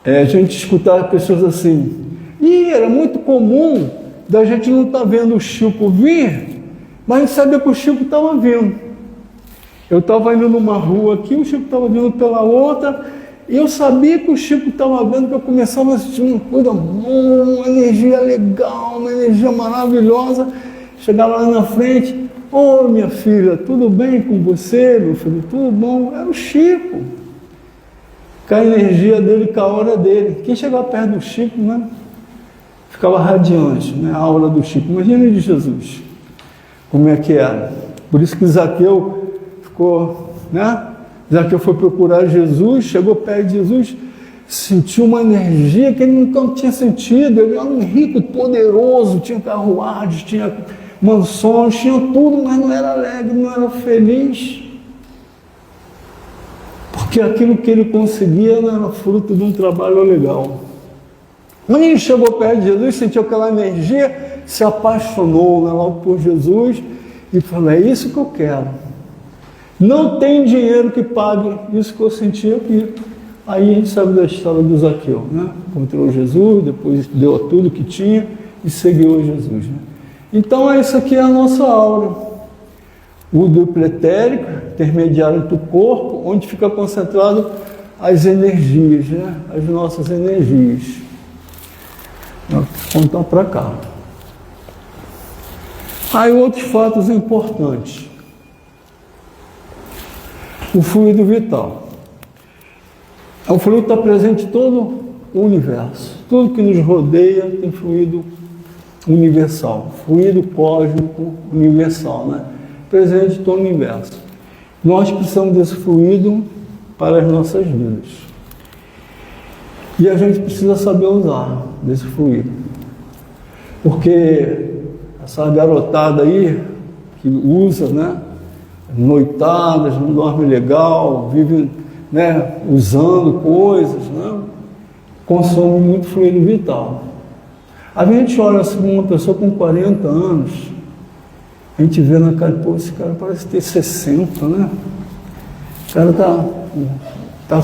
a gente escutava pessoas assim, e era muito comum da gente não estar vendo o Chico vir, mas a gente sabia que o Chico estava vindo. Eu estava indo numa rua aqui, o Chico estava vindo pela outra, e eu sabia que o Chico estava vendo, que eu começava a sentir uma coisa boa, uma energia legal, uma energia maravilhosa. Chegava lá na frente, ô minha filha, tudo bem com você, meu filho? Tudo bom? Era o Chico. Com a energia dele, com a aura dele. Quem chegava perto do Chico, né? Ficava radiante, né? A aura do Chico. Imagina de Jesus, como é que era. Por isso que Zaqueu ficou, né? Zaqueu foi procurar Jesus, chegou perto de Jesus, sentiu uma energia que ele nunca tinha sentido. Ele era um rico, poderoso, tinha carruagens, tinha mansões, tinha tudo, mas não era alegre, não era feliz. Porque aquilo que ele conseguia não era fruto de um trabalho legal. Quando ele chegou perto de Jesus, sentiu aquela energia, se apaixonou, né, logo por Jesus e falou, é isso que eu quero. Não tem dinheiro que pague isso que eu senti aqui. Aí a gente sabe da história do Zaqueu, né? Encontrou Jesus, depois deu tudo que tinha e seguiu a Jesus, né? Então isso aqui é a nossa aura. o duplo etérico, intermediário do corpo, onde fica concentrado as energias, né? As nossas energias. Vou contar para cá. Aí outros fatos importantes. O fluido vital. O fluido está presente em todo o universo. Tudo que nos rodeia tem fluido universal. Fluido cósmico universal, né? Presente em todo o universo. Nós precisamos desse fluido para as nossas vidas. E a gente precisa saber usar desse fluido. Porque essa garotada aí, que usa, né, noitadas, não dorme legal, vive, né, usando coisas, né, consome muito fluido vital. A gente olha assim uma pessoa com 40 anos, a gente vê na cara, pô, esse cara parece ter 60, né? O cara tá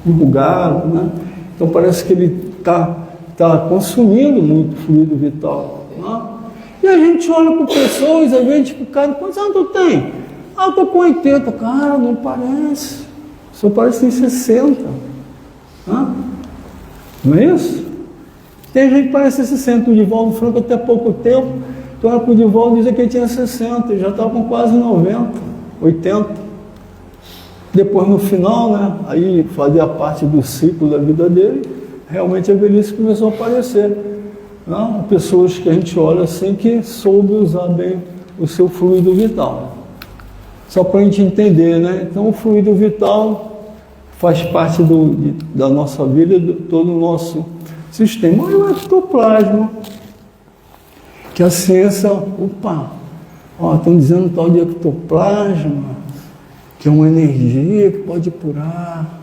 enrugado, né? Então parece que ele tá consumindo muito fluido vital, né? E a gente olha para pessoas, a gente, tipo, cara, quantos anos tu tem? Ah, eu tô com 80. Cara, não parece. Só parece que tem 60. Né? Não é isso? Tem gente que parece ter 60. O Divaldo Franco, até pouco tempo, tu olha para o Divaldo e dizia que ele tinha 60. Ele já estava com quase 90, 80. Depois, no final, né, aí fazia parte do ciclo da vida dele, realmente a velhice começou a aparecer. Não? Pessoas que a gente olha assim que soube usar bem o seu fluido vital. Só para a gente entender, né? Então o fluido vital faz parte da nossa vida, de todo o nosso sistema. E o ectoplasma, que a ciência, estão dizendo tal de ectoplasma, que é uma energia que pode curar,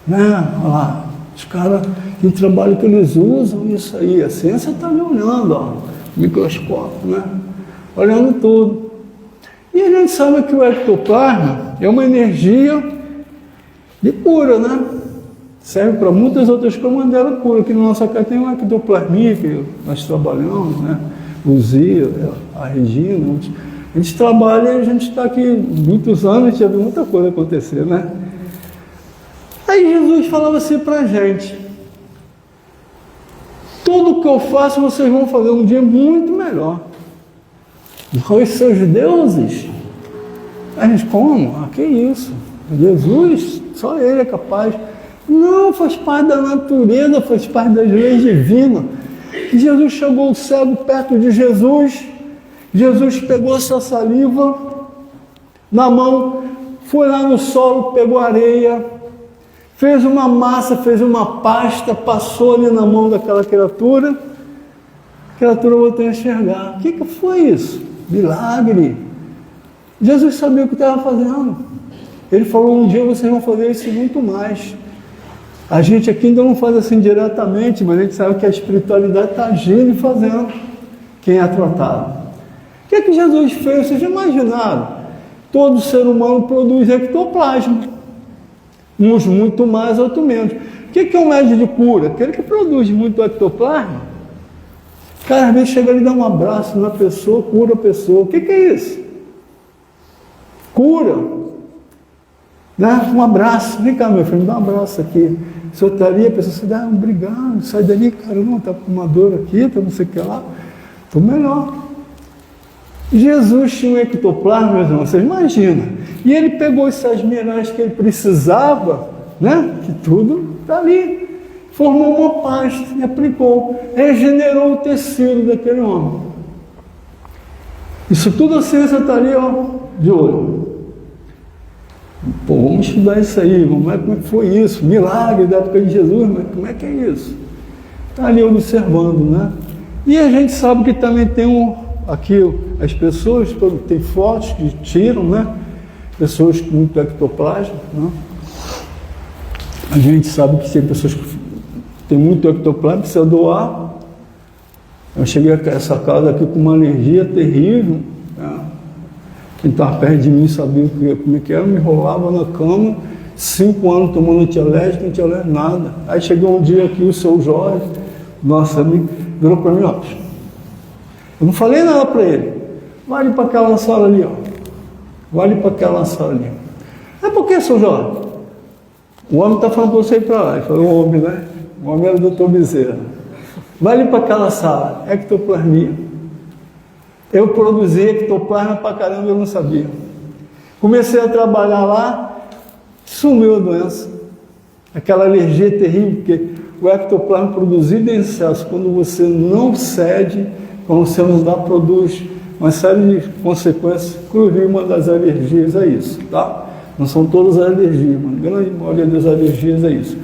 né? Olha lá. Os caras, em trabalho que eles usam isso aí, a ciência está me olhando, ó, microscópio, né? Olhando tudo. E a gente sabe que o ectoplasma é uma energia de cura, né? Serve para muitas outras coisas, mas dela cura. Aqui na nossa casa tem uma ectoplasmia que nós trabalhamos, né? Luzia, a Regina, a gente trabalha e a gente está aqui muitos anos, a gente já viu muita coisa acontecer, né? Aí Jesus falava assim para a gente: tudo o que eu faço vocês vão fazer um dia muito melhor. Os seus deuses. A gente, como? Ah, que isso? Jesus, só ele é capaz. Não, faz parte da natureza, faz parte das leis divinas. E Jesus chegou o cego perto de Jesus. Jesus pegou essa saliva na mão, foi lá no solo, pegou areia, fez uma massa, fez uma pasta, passou ali na mão daquela criatura. A criatura voltou a enxergar. O que foi isso? Milagre. Jesus sabia o que estava fazendo. Ele falou: um dia vocês vão fazer isso e muito mais. A gente aqui ainda não faz assim diretamente, mas a gente sabe que a espiritualidade está agindo e fazendo quem é tratado. O que Jesus fez? Vocês já imaginaram? Todo ser humano produz ectoplasma. Uns muito mais, outros menos. O que é um médico de cura? Aquele que produz muito ectoplasma. O cara às vezes chega ali e dá um abraço na pessoa, cura a pessoa. O que é isso? Cura. Né? Um abraço. Vem cá, meu filho, me dá um abraço aqui. O senhor estaria, a pessoa se dá, obrigado, sai dali, cara, não, está com uma dor aqui, está não sei o que lá. Estou melhor. Jesus tinha um ectoplasma, meus irmãos, vocês imaginam. E ele pegou essas minerais que ele precisava, né? Que tudo está ali. Formou uma pasta e aplicou. Regenerou o tecido daquele homem. Isso tudo a ciência está ali, ó, de olho. Pô, vamos estudar isso aí, como é que foi isso? Milagre da época de Jesus, mas como é que é isso? Está ali observando, né? E a gente sabe que também tem aqui as pessoas, tem fotos que tiram, né? Pessoas com muito ectoplasma, né? A gente sabe que tem pessoas que têm muito ectoplasma, precisa doar. Eu cheguei a essa casa aqui com uma alergia terrível, né? Quem estava perto de mim sabia como é que era, me enrolava na cama, 5 anos tomando antialérgico, nada. Aí chegou um dia aqui o seu Jorge, nosso amigo, virou para mim, ó. Eu não falei nada para ele. Vai ali para aquela sala ali, ó. Vai ali para aquela sala ali. É por que, São Jorge? O homem está falando para você ir para lá. Ele falou, o homem, né? O homem era o doutor Bezerra. Vai ali para aquela sala, ectoplasmia. Eu produzi ectoplasma para caramba, eu não sabia. Comecei a trabalhar lá, sumiu a doença. Aquela alergia terrível, porque o ectoplasma produzido em excesso, quando você não cede, quando você não dá, produz uma série de consequências, inclusive uma das alergias é isso, tá? Não são todas as alergias, mas a grande maioria das alergias é isso.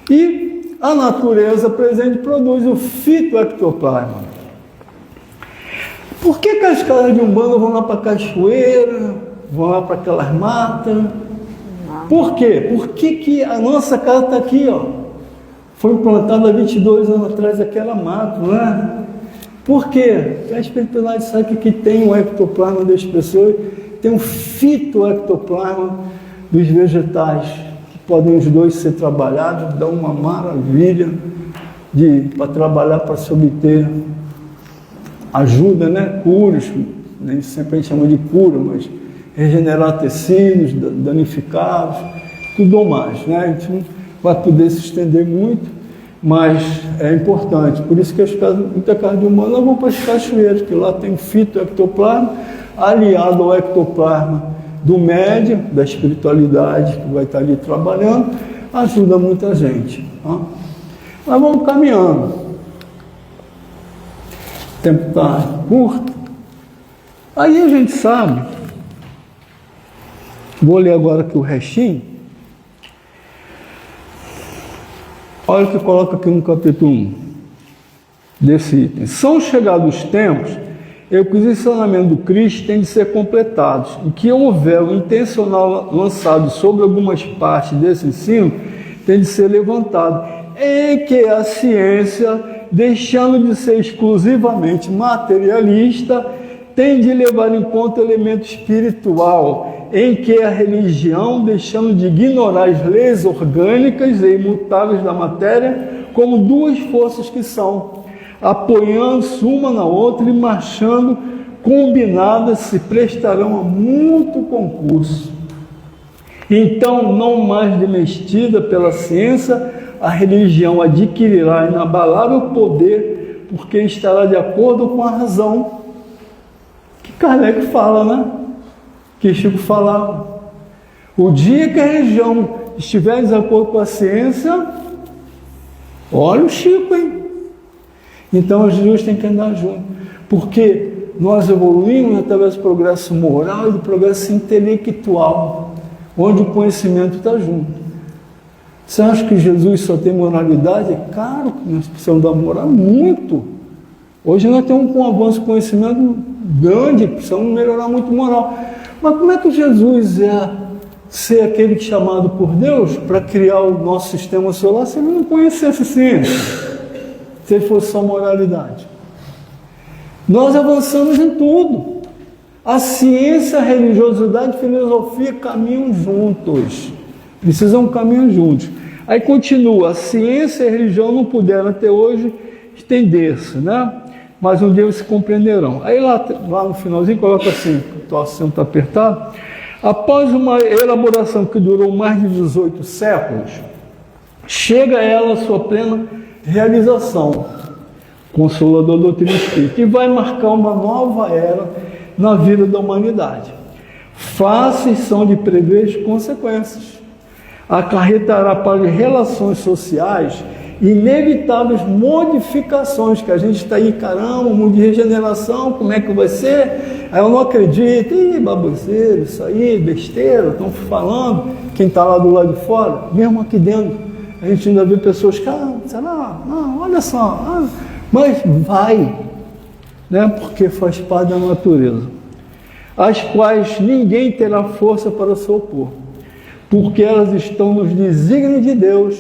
E a natureza presente produz o fitoectoplasma. Por que as casas de Umbanda vão lá para a cachoeira, vão lá para aquelas matas? Por quê? Por que a nossa casa está aqui, ó? Foi implantada há 22 anos atrás aquela mata, não é? Por quê? Porque a espiritualidade sabe que tem o ectoplasma das pessoas, tem o fitoectoplasma dos vegetais, que podem os dois ser trabalhados, dá uma maravilha para trabalhar, para se obter ajuda, né? Curas, nem sempre a gente chama de cura, mas regenerar tecidos danificados, tudo mais, né? A gente não vai poder se estender muito, mas é importante. Por isso que muita casa de Umbanda vão para as cachoeiras, que lá tem fitoectoplasma, aliado ao ectoplasma do médium, da espiritualidade, que vai estar ali trabalhando, ajuda muita gente. Tá? Mas vamos caminhando. O tempo está curto. Aí a gente sabe, vou ler agora aqui o restinho. Olha o que coloca aqui no capítulo 1 desse item. São chegados os tempos em que os ensinamentos do Cristo têm de ser completados, e que houver o intencional lançado sobre algumas partes desse ensino, tem de ser levantado, em que a ciência, deixando de ser exclusivamente materialista, tem de levar em conta o elemento espiritual, em que a religião, deixando de ignorar as leis orgânicas e imutáveis da matéria, como duas forças que são, apoiando-se uma na outra e marchando combinadas, se prestarão a muito concurso. Então, não mais desmestida pela ciência, a religião adquirirá inabalável poder, porque estará de acordo com a razão. Que Kardec fala, né? Que Chico falava. O dia que a religião estiver em desacordo com a ciência, olha o Chico, hein? Então as duas têm que andar junto, porque nós evoluímos através do progresso moral e do progresso intelectual, onde o conhecimento está junto. Você acha que Jesus só tem moralidade? É claro que nós precisamos da moral muito. Hoje nós temos um avanço de conhecimento grande, precisamos melhorar muito moral. Mas como é que Jesus é ser aquele chamado por Deus para criar o nosso sistema solar se ele não conhecesse ciência? Se ele fosse só moralidade. Nós avançamos em tudo. A ciência, a religiosidade e a filosofia caminham juntos. Precisam caminhar juntos. Aí continua, a ciência e a religião não puderam até hoje estender-se, né? Mas um dia eles se compreenderão. Aí lá no finalzinho coloca assim, o assento está apertado. Após uma elaboração que durou mais de 18 séculos, chega ela a sua plena realização, Consolador doutrina espírita, e vai marcar uma nova era na vida da humanidade. Fáceis são de prever as consequências. Acarretará para as relações sociais inevitáveis modificações, que a gente está aí, caramba, um mundo de regeneração, como é que vai ser? Aí eu não acredito, baboseiro, isso aí, besteira, estão falando, quem está lá do lado de fora, mesmo aqui dentro, a gente ainda vê pessoas que, será? Não, olha só, mas vai, né? Porque faz parte da natureza, as quais ninguém terá força para se opor, porque elas estão nos desígnios de Deus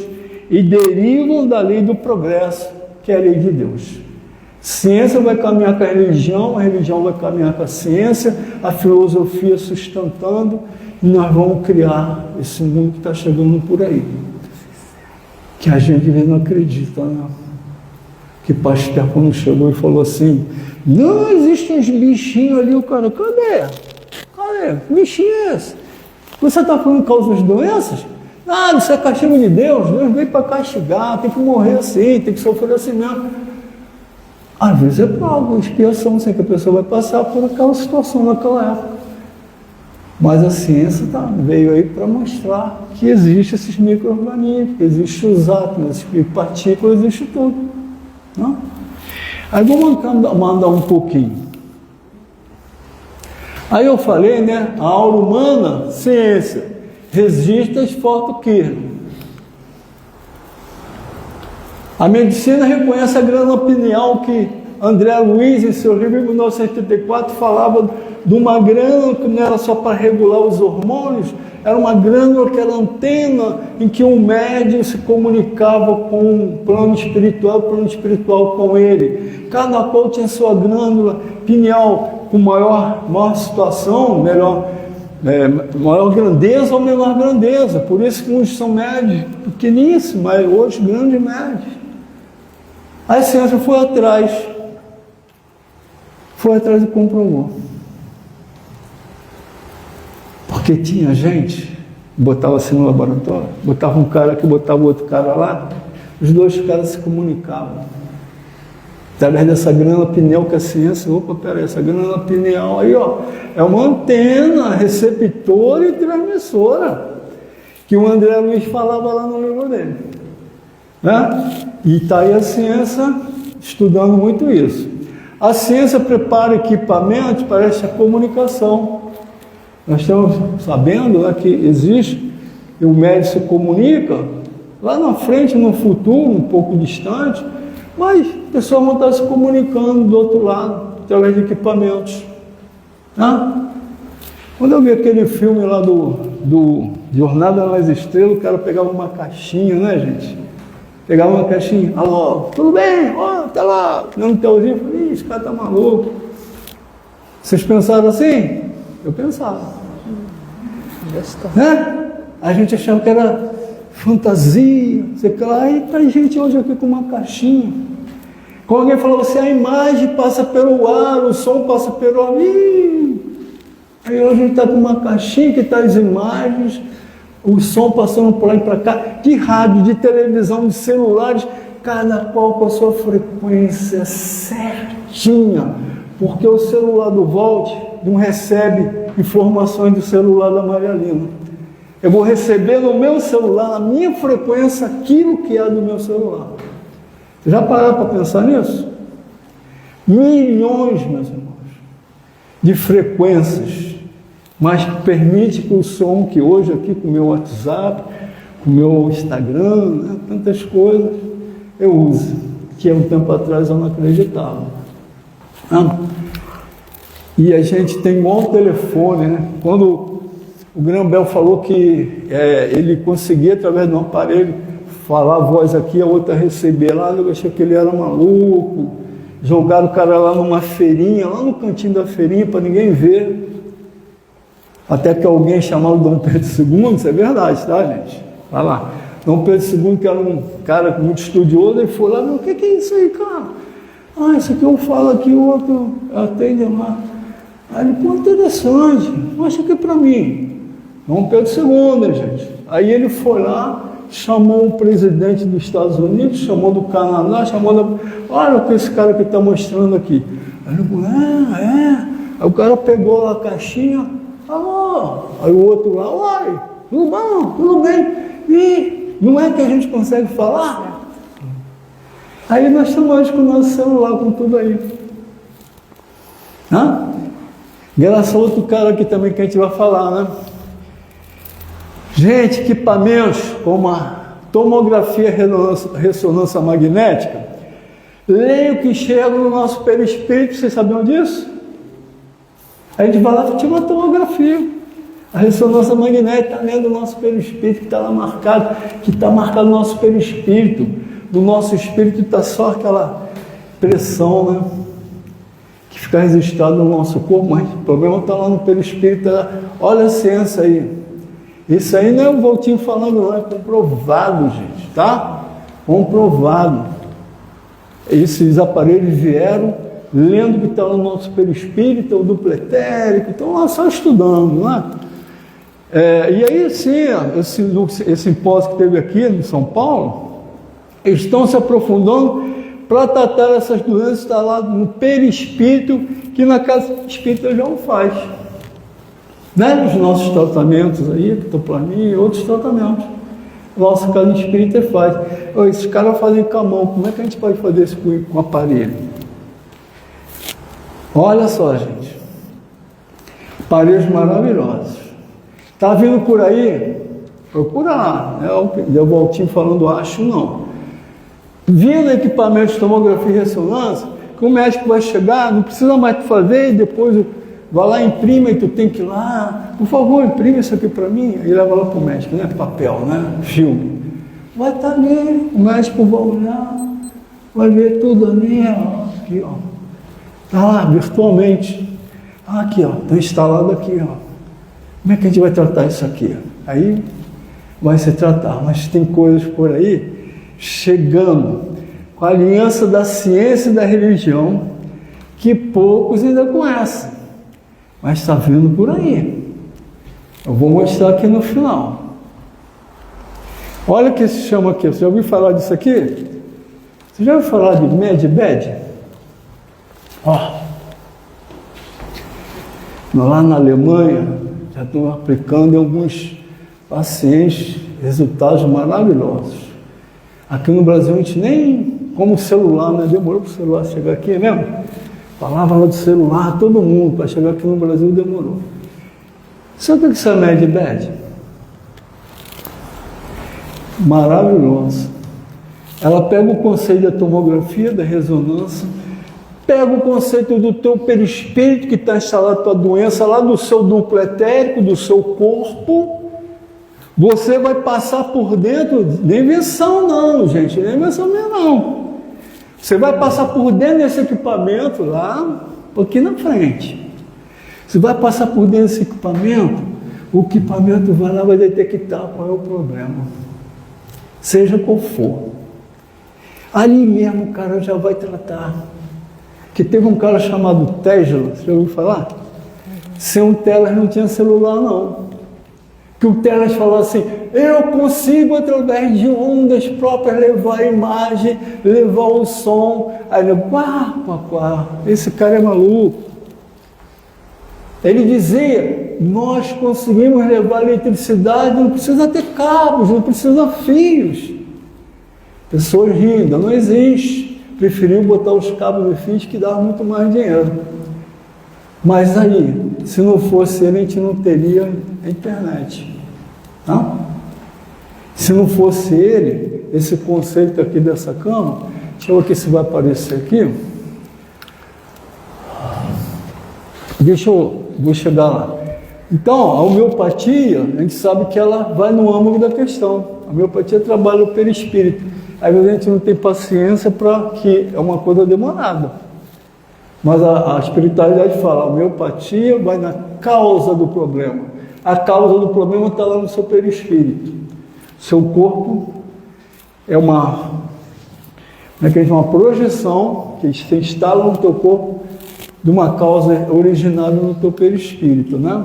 e derivam da lei do progresso, que é a lei de Deus. Ciência vai caminhar com a religião vai caminhar com a ciência, a filosofia sustentando, e nós vamos criar esse mundo que está chegando por aí. Que a gente não acredita, né? Que Pasteur, quando chegou e falou assim, não, existem uns bichinhos ali, o cara, cadê Olha, que bichinho é esse? Você está falando que causa as doenças? Nada, isso é castigo de Deus. Deus veio para castigar, tem que morrer assim, tem que sofrer assim mesmo. Às vezes é prova, expiação, assim, que a pessoa vai passar por aquela situação naquela época. Mas a ciência veio aí para mostrar que existem esses micro-organismos, que existem os átomos, existem partículas, existe tudo. Não? Aí vamos mandar um pouquinho. Aí eu falei, né? A aura humana, ciência, resiste às fotos que a medicina reconhece a glândula pineal, que André Luiz, em seu livro de 1984, falava de uma glândula que não era só para regular os hormônios, era uma glândula que era antena em que um médium se comunicava com o plano espiritual com ele. Cada qual tinha sua glândula pineal com maior situação, maior grandeza ou menor grandeza. Por isso que uns são médios pequeníssimos, mas outros grandes médios. A ciência foi atrás e comprovou. Porque tinha gente, botava assim no laboratório, botava um cara aqui, botava outro cara lá, os dois caras se comunicavam. Através dessa glândula pineal que a ciência, essa glândula pineal aí, ó, é uma antena receptora e transmissora, que o André Luiz falava lá no livro dele. Né? E está aí a ciência estudando muito isso. A ciência prepara equipamentos para essa comunicação. Nós estamos sabendo, né, que existe, e o médico se comunica, lá na frente, no futuro, um pouco distante, mas as pessoas vão estar se comunicando do outro lado, através de equipamentos. Né? Quando eu vi aquele filme lá do Jornada nas Estrelas, o cara pegava uma caixinha, né, gente? Pegava uma caixinha, alô, tudo bem? Ó, tá lá, dando telzinho, eu falei, esse cara tá maluco. Vocês pensaram assim? Eu pensava. Né? A gente achava que era fantasia, sei que lá, e tá gente hoje aqui com uma caixinha. Quando alguém falou assim, a imagem passa pelo ar, o som passa pelo ar. Aí hoje a gente está com uma caixinha que está as imagens, o som passando por lá e para cá, de rádio, de televisão, de celulares, cada qual com a sua frequência certinha, porque o celular do Walt não recebe informações do celular da Maria Lina. Eu vou receber no meu celular, na minha frequência, aquilo que é do meu celular. Já pararam para pensar nisso? Milhões, meus irmãos, de frequências, mas que permite que o som que hoje aqui com o meu WhatsApp, com o meu Instagram, né, tantas coisas, eu uso, que há um tempo atrás eu não acreditava. E a gente tem um outro telefone, né? Quando o Graham falou que ele conseguia, através de um aparelho, falar a voz aqui, a outra receber lá, eu achei que ele era maluco. Jogaram o cara lá numa feirinha, lá no cantinho da feirinha, para ninguém ver. Até que alguém chamado Dom Pedro II, isso é verdade, tá, gente? Vai lá. Dom Pedro II, que era um cara muito estudioso, ele foi lá, o que é isso aí, cara? Ah, isso aqui eu falo aqui, o outro atende lá. Aí ele, pô, interessante, mostra aqui para mim. Dom Pedro II, gente. Aí ele foi lá, chamou o presidente dos Estados Unidos, chamou do Canadá, olha o que esse cara que está mostrando aqui. Aí ele falou, Aí o cara pegou a caixinha, aí o outro lá, oi, tudo bom, tudo bem. E não é que a gente consegue falar? Aí nós estamos com o nosso celular, com tudo aí. Graças a outro cara aqui também que a gente vai falar, né? Gente, equipamentos como a tomografia ressonância magnética, leia o que chega no nosso perispírito, vocês sabiam disso? A gente vai lá e tinha uma tomografia. A ressonância magnética está dentro do nosso perispírito, que está lá marcado, no nosso perispírito. Do nosso espírito está só aquela pressão, né? Que fica registrado no nosso corpo, mas o problema está lá no perispírito. Olha a ciência aí. Isso aí não é o Voltinho falando, não, é comprovado, gente, tá? Comprovado. Esses aparelhos vieram lendo o que está no nosso perispírito, o duplo etérico, estão lá só estudando, não é? E aí sim, esse simpósio que teve aqui em São Paulo, eles estão se aprofundando para tratar essas doenças, está lá no perispírito, que na casa espírita já não faz. Né? Os nossos tratamentos aí, ectoplania e outros tratamentos. Nossa casa espírita faz. Esses caras fazem com a mão, como é que a gente pode fazer isso com o aparelho? Olha só, gente. Aparelhos maravilhosos. Está vindo por aí? Procura lá. Não é o Valtinho falando acho, não. Vindo equipamento de tomografia e ressonância, que o médico vai chegar, não precisa mais tu fazer, e depois vai lá, imprime, e tu tem que ir lá, por favor, imprime isso aqui para mim, e leva lá para o médico, né? Papel, né? Filme. Vai estar ali, o médico vai olhar, vai ver tudo ali, ó, aqui, ó. Está lá, virtualmente. Aqui, ó, está instalado aqui, ó. Como é que a gente vai tratar isso aqui? Aí vai se tratar, mas tem coisas por aí chegando com a aliança da ciência e da religião que poucos ainda conhecem, mas está vindo por aí. Eu vou mostrar aqui no final. Olha o que se chama aqui. Você já ouviu falar disso aqui? Você já ouviu falar de Medbed? Ó, lá na Alemanha já estão aplicando em alguns pacientes resultados maravilhosos. Aqui no Brasil a gente nem, como celular, né? Demorou para o celular chegar aqui mesmo. Falava lá do celular, todo mundo, para chegar aqui no Brasil demorou. Sabe o que é essa Medbed? Maravilhoso. Ela pega o conceito da tomografia, da ressonância, pega o conceito do teu perispírito que está instalado a tua doença, lá do seu duplo etérico, do seu corpo. Você vai passar por dentro, nem invenção não, gente, nem invenção mesmo não. Você vai passar por dentro desse equipamento lá, aqui na frente. Você vai passar por dentro desse equipamento, o equipamento vai lá, vai detectar qual é o problema. Seja qual for. Ali mesmo o cara já vai tratar. Que teve um cara chamado Tesla, você já ouviu falar? Sem um Tesla não tinha celular não. Que o Tesla falou assim, eu consigo através de ondas próprias levar a imagem, levar o som. Aí ele, esse cara é maluco. Ele dizia, nós conseguimos levar a eletricidade, não precisa ter cabos, não precisa fios. Pessoas rindo, não existe. Preferiu botar os cabos e fios que davam muito mais dinheiro. Mas aí, se não fosse ele, a gente não teria a internet. Não? Se não fosse ele, esse conceito aqui dessa cama, deixa eu ver aqui se vai aparecer aqui. Vou chegar lá. Então, a homeopatia, a gente sabe que ela vai no âmago da questão. A homeopatia trabalha o perispírito. Aí a gente não tem paciência para que é uma coisa demorada. Mas a espiritualidade fala, a homeopatia vai na causa do problema. A causa do problema está lá no seu perispírito. Seu corpo é uma projeção que se instala no teu corpo de uma causa originada no teu perispírito, né?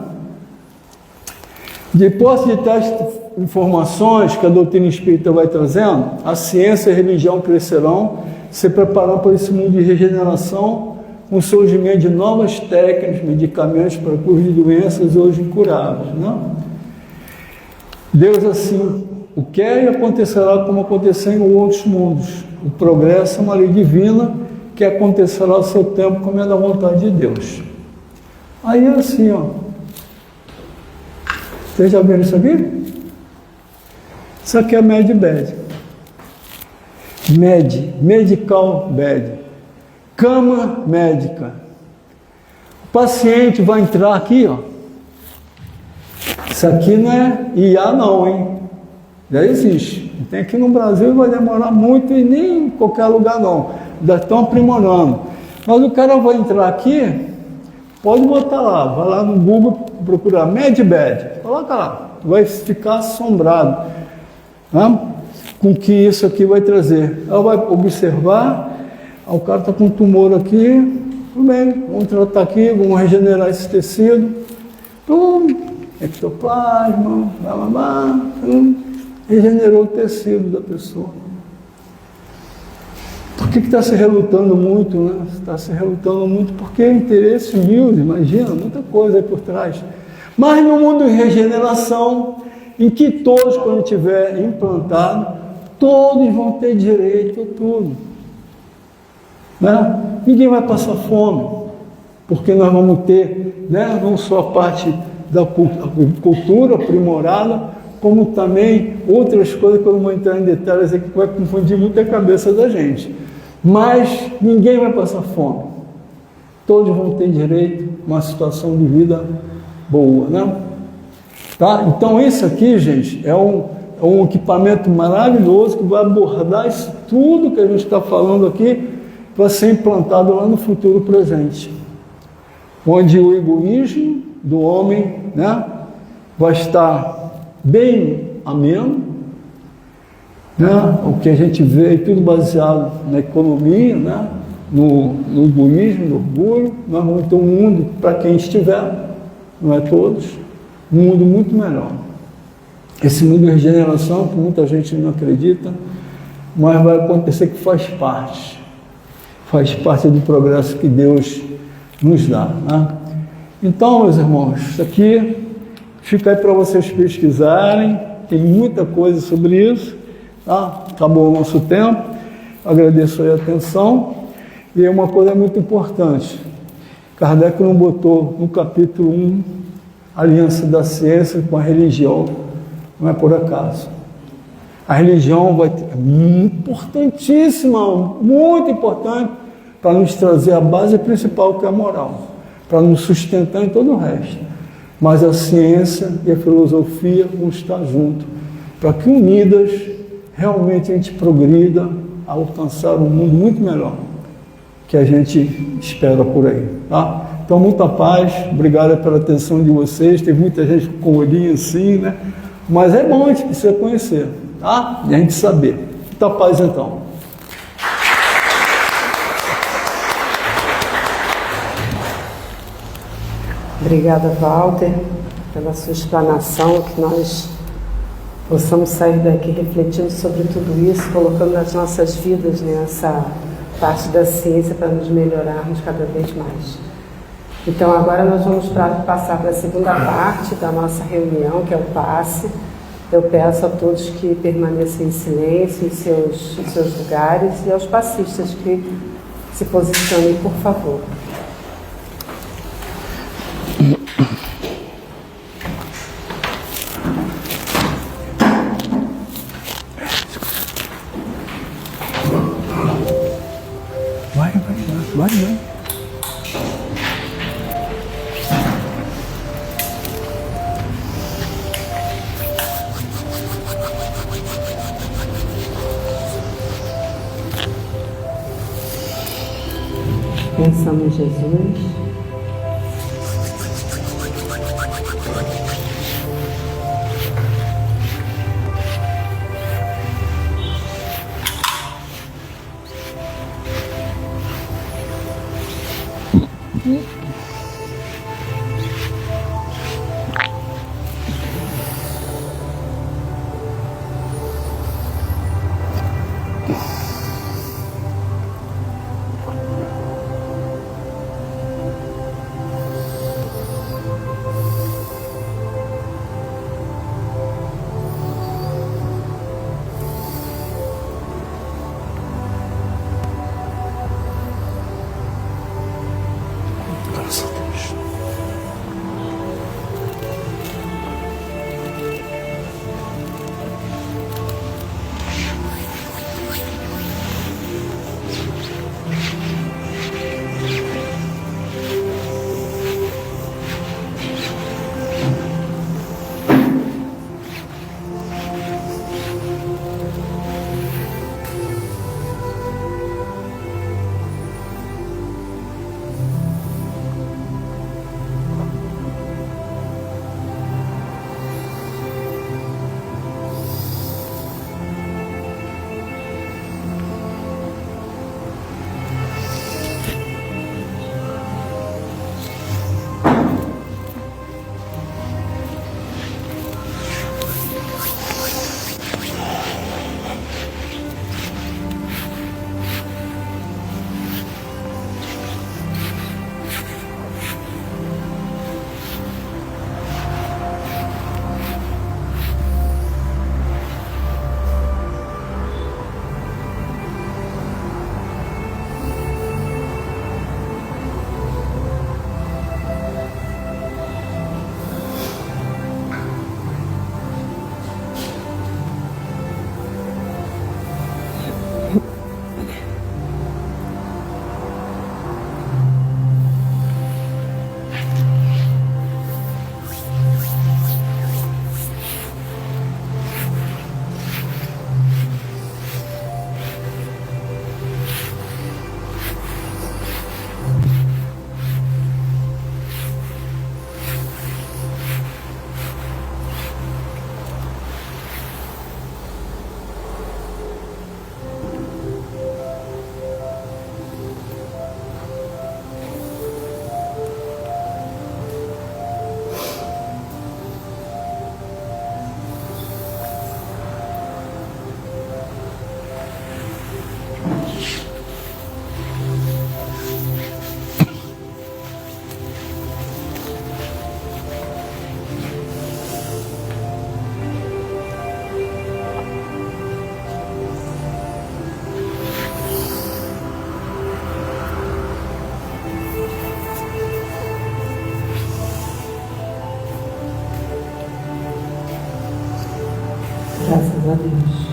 Depois de tais informações que a doutrina espírita vai trazendo, a ciência e a religião crescerão, se preparando para esse mundo de regeneração, com o surgimento de novas técnicas, medicamentos para cura de doenças hoje incuráveis. Né? Deus assim o quer e acontecerá como aconteceu em outros mundos. O progresso é uma lei divina que acontecerá ao seu tempo como é da vontade de Deus. Aí é assim, ó. Vocês já viram isso aqui? Isso aqui é Medbed. Medical bed. Cama médica. O paciente vai entrar aqui, ó. Isso aqui não é IA não, hein? Já existe. Tem aqui no Brasil, vai demorar muito e nem em qualquer lugar não. Ainda estão aprimorando. Mas o cara vai entrar aqui, pode botar lá, vai lá no Google procurar Medbed. Coloca lá, vai ficar assombrado, né? Com que isso aqui vai trazer. Ela vai observar, o cara está com um tumor aqui, Tudo bem, vamos tratar aqui, vamos regenerar esse tecido. Ectoplasma, blá, blá, blá, regenerou o tecido da pessoa. Por que está se relutando muito, né? Está se relutando muito porque é interesse humilde, imagina, muita coisa aí por trás. Mas no mundo de regeneração, em que todos, quando tiver implantado, todos vão ter direito a tudo. Né? Ninguém vai passar fome, porque nós vamos ter, né, não só a parte da cultura aprimorada, como também outras coisas que eu não vou entrar em detalhes aqui, que vai confundir muito a cabeça da gente. Mas ninguém vai passar fome. Todos vão ter direito a uma situação de vida boa, né? Tá? Então isso aqui, gente, é um equipamento maravilhoso que vai abordar isso tudo que a gente está falando aqui para ser implantado lá no futuro presente. Onde o egoísmo do homem, né, vai estar bem ameno, né, o que a gente vê é tudo baseado na economia, né, no egoísmo, no orgulho. Nós vamos ter um mundo, para quem estiver, não é todos, um mundo muito melhor. Esse mundo de regeneração, que muita gente não acredita, mas vai acontecer, que faz parte do progresso que Deus nos dá, né? Então, meus irmãos, isso aqui fica aí para vocês pesquisarem, tem muita coisa sobre isso, tá? Acabou o nosso tempo, agradeço aí a atenção. E uma coisa muito importante, Kardec não botou no capítulo 1 a aliança da ciência com a religião, não é por acaso. A religião vai ter, importantíssima, muito importante, para nos trazer a base principal, que é a moral, para nos sustentar em todo o resto. Mas a ciência e a filosofia vão estar juntos, para que unidas realmente a gente progrida a alcançar um mundo muito melhor que a gente espera por aí, tá? Então, muita paz, obrigado pela atenção de vocês. Tem muita gente com o olhinho assim, né? Mas é bom, a gente precisa conhecer, tá? E a gente saber. Muita paz, então. Obrigada, Walter, pela sua explanação, que nós possamos sair daqui refletindo sobre tudo isso, colocando nas nossas vidas, né, essa parte da ciência para nos melhorarmos cada vez mais. Então, agora nós vamos passar para a segunda parte da nossa reunião, que é o passe. Eu peço a todos que permaneçam em silêncio em seus lugares, e aos passistas que se posicionem, por favor. Vai. Pensamos em Jesus. Deus.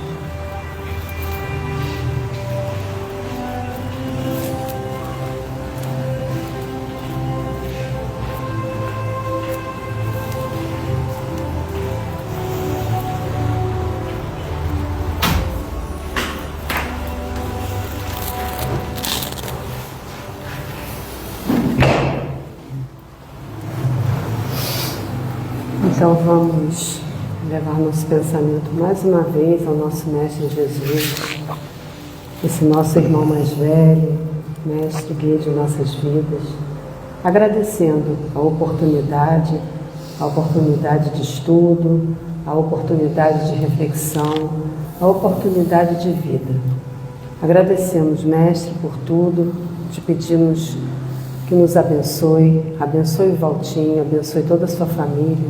Então vamos levar nosso pensamento mais uma vez ao nosso Mestre Jesus, esse nosso irmão mais velho, Mestre guia de nossas vidas, agradecendo a oportunidade de estudo, a oportunidade de reflexão, a oportunidade de vida. Agradecemos, Mestre, por tudo, te pedimos que nos abençoe o Valtinho, abençoe toda a sua família,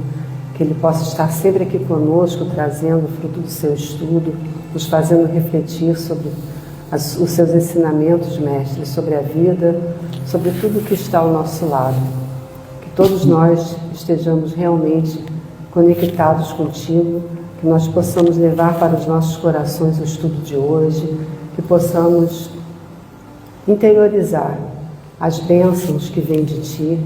que ele possa estar sempre aqui conosco, trazendo o fruto do seu estudo, nos fazendo refletir sobre os seus ensinamentos, Mestre, sobre a vida, sobre tudo que está ao nosso lado. Que todos nós estejamos realmente conectados contigo, que nós possamos levar para os nossos corações o estudo de hoje, que possamos interiorizar as bênçãos que vêm de ti,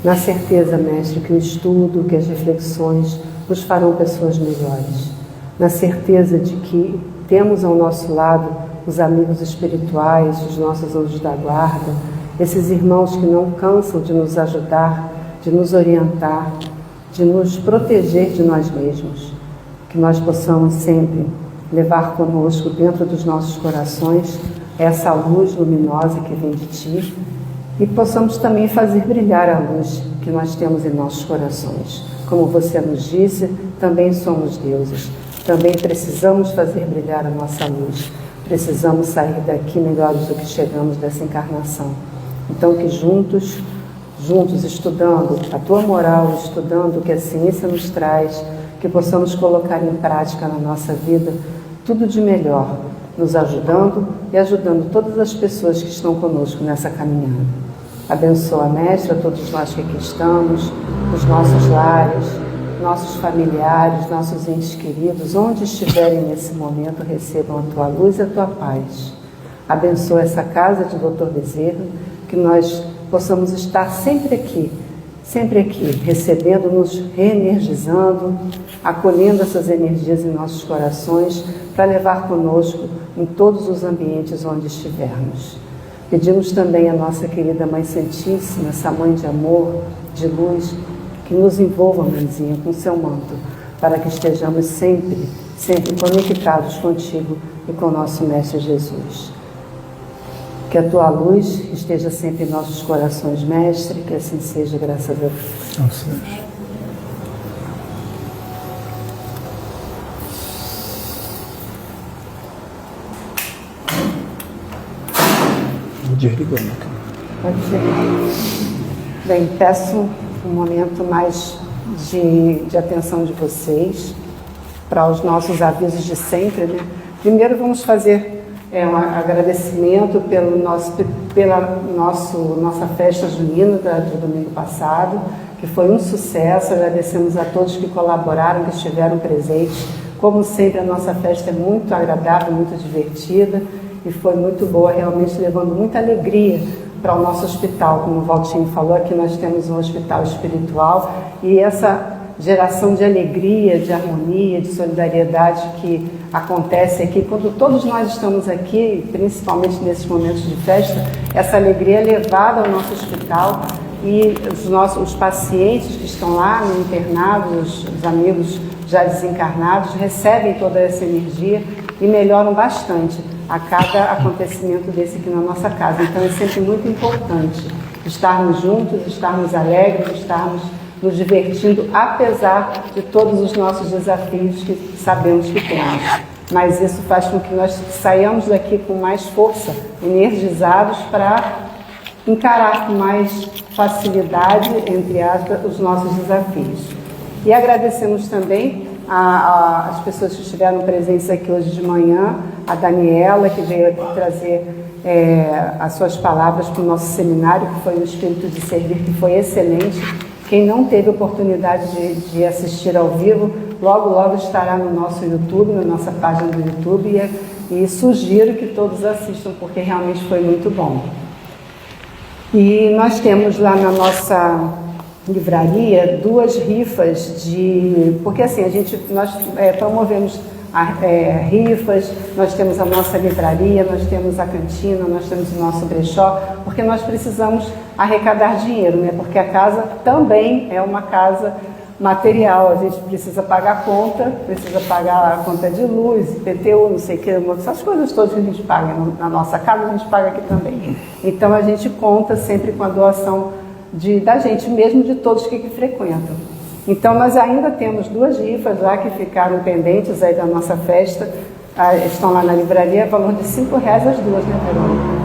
na certeza, Mestre, que o estudo, que as reflexões nos farão pessoas melhores, na certeza de que temos ao nosso lado os amigos espirituais, os nossos anjos da guarda, esses irmãos que não cansam de nos ajudar, de nos orientar, de nos proteger de nós mesmos, que nós possamos sempre levar conosco dentro dos nossos corações essa luz luminosa que vem de ti, e possamos também fazer brilhar a luz que nós temos em nossos corações. Como você nos disse, também somos deuses, também precisamos fazer brilhar a nossa luz, precisamos sair daqui melhores do que chegamos dessa encarnação. Então que juntos, estudando a tua moral, estudando o que a ciência nos traz, que possamos colocar em prática na nossa vida tudo de melhor, nos ajudando e ajudando todas as pessoas que estão conosco nessa caminhada. Abençoa, Mestre, a todos nós que aqui estamos, os nossos lares, nossos familiares, nossos entes queridos, onde estiverem nesse momento, recebam a tua luz e a tua paz. Abençoa essa casa de Dr. Bezerra, que nós possamos estar sempre aqui, recebendo, nos reenergizando, acolhendo essas energias em nossos corações, para levar conosco em todos os ambientes onde estivermos. Pedimos também a nossa querida Mãe Santíssima, essa Mãe de amor, de luz, que nos envolva, Mãezinha, com seu manto, para que estejamos sempre conectados contigo e com o nosso Mestre Jesus. Que a tua luz esteja sempre em nossos corações, Mestre, que assim seja, graças a Deus. Pode ser. Bem, peço um momento mais de atenção de vocês para os nossos avisos de sempre, né? Primeiro vamos fazer um agradecimento pela nossa festa junina do domingo passado, que foi um sucesso. Agradecemos a todos que colaboraram, que estiveram presentes. Como sempre, a nossa festa é muito agradável, muito divertida e foi muito boa, realmente levando muita alegria para o nosso hospital. Como o Valtinho falou, aqui nós temos um hospital espiritual e essa geração de alegria, de harmonia, de solidariedade que acontece aqui, quando todos nós estamos aqui, principalmente nesses momentos de festa, essa alegria é levada ao nosso hospital e os pacientes que estão lá no internado, os amigos já desencarnados, recebem toda essa energia e melhoram bastante a cada acontecimento desse aqui na nossa casa. Então é sempre muito importante estarmos juntos, estarmos alegres, estarmos nos divertindo, apesar de todos os nossos desafios que sabemos que temos. Mas isso faz com que nós saiamos daqui com mais força, energizados para encarar com mais facilidade, entre aspas, os nossos desafios. E agradecemos também as pessoas que estiveram presentes aqui hoje de manhã, a Daniela, que veio aqui trazer as suas palavras para o nosso seminário, que foi o Espírito de Servir, que foi excelente. Quem não teve oportunidade de assistir ao vivo, logo, logo estará no nosso YouTube, na nossa página do YouTube, e sugiro que todos assistam, porque realmente foi muito bom. E nós temos lá na nossa livraria 2 rifas porque assim, nós promovemos rifas, nós temos a nossa livraria, nós temos a cantina, nós temos o nosso brechó, porque nós precisamos arrecadar dinheiro, né? Porque a casa também é uma casa material, a gente precisa pagar a conta, precisa pagar a conta de luz, IPTU, não sei o que, essas coisas todas que a gente paga na nossa casa, a gente paga aqui também. Então a gente conta sempre com a doação da gente mesmo, de todos que frequentam. Então nós ainda temos 2 rifas lá que ficaram pendentes aí da nossa festa, estão lá na livraria, valor de R$5 as 2, né, Verônica?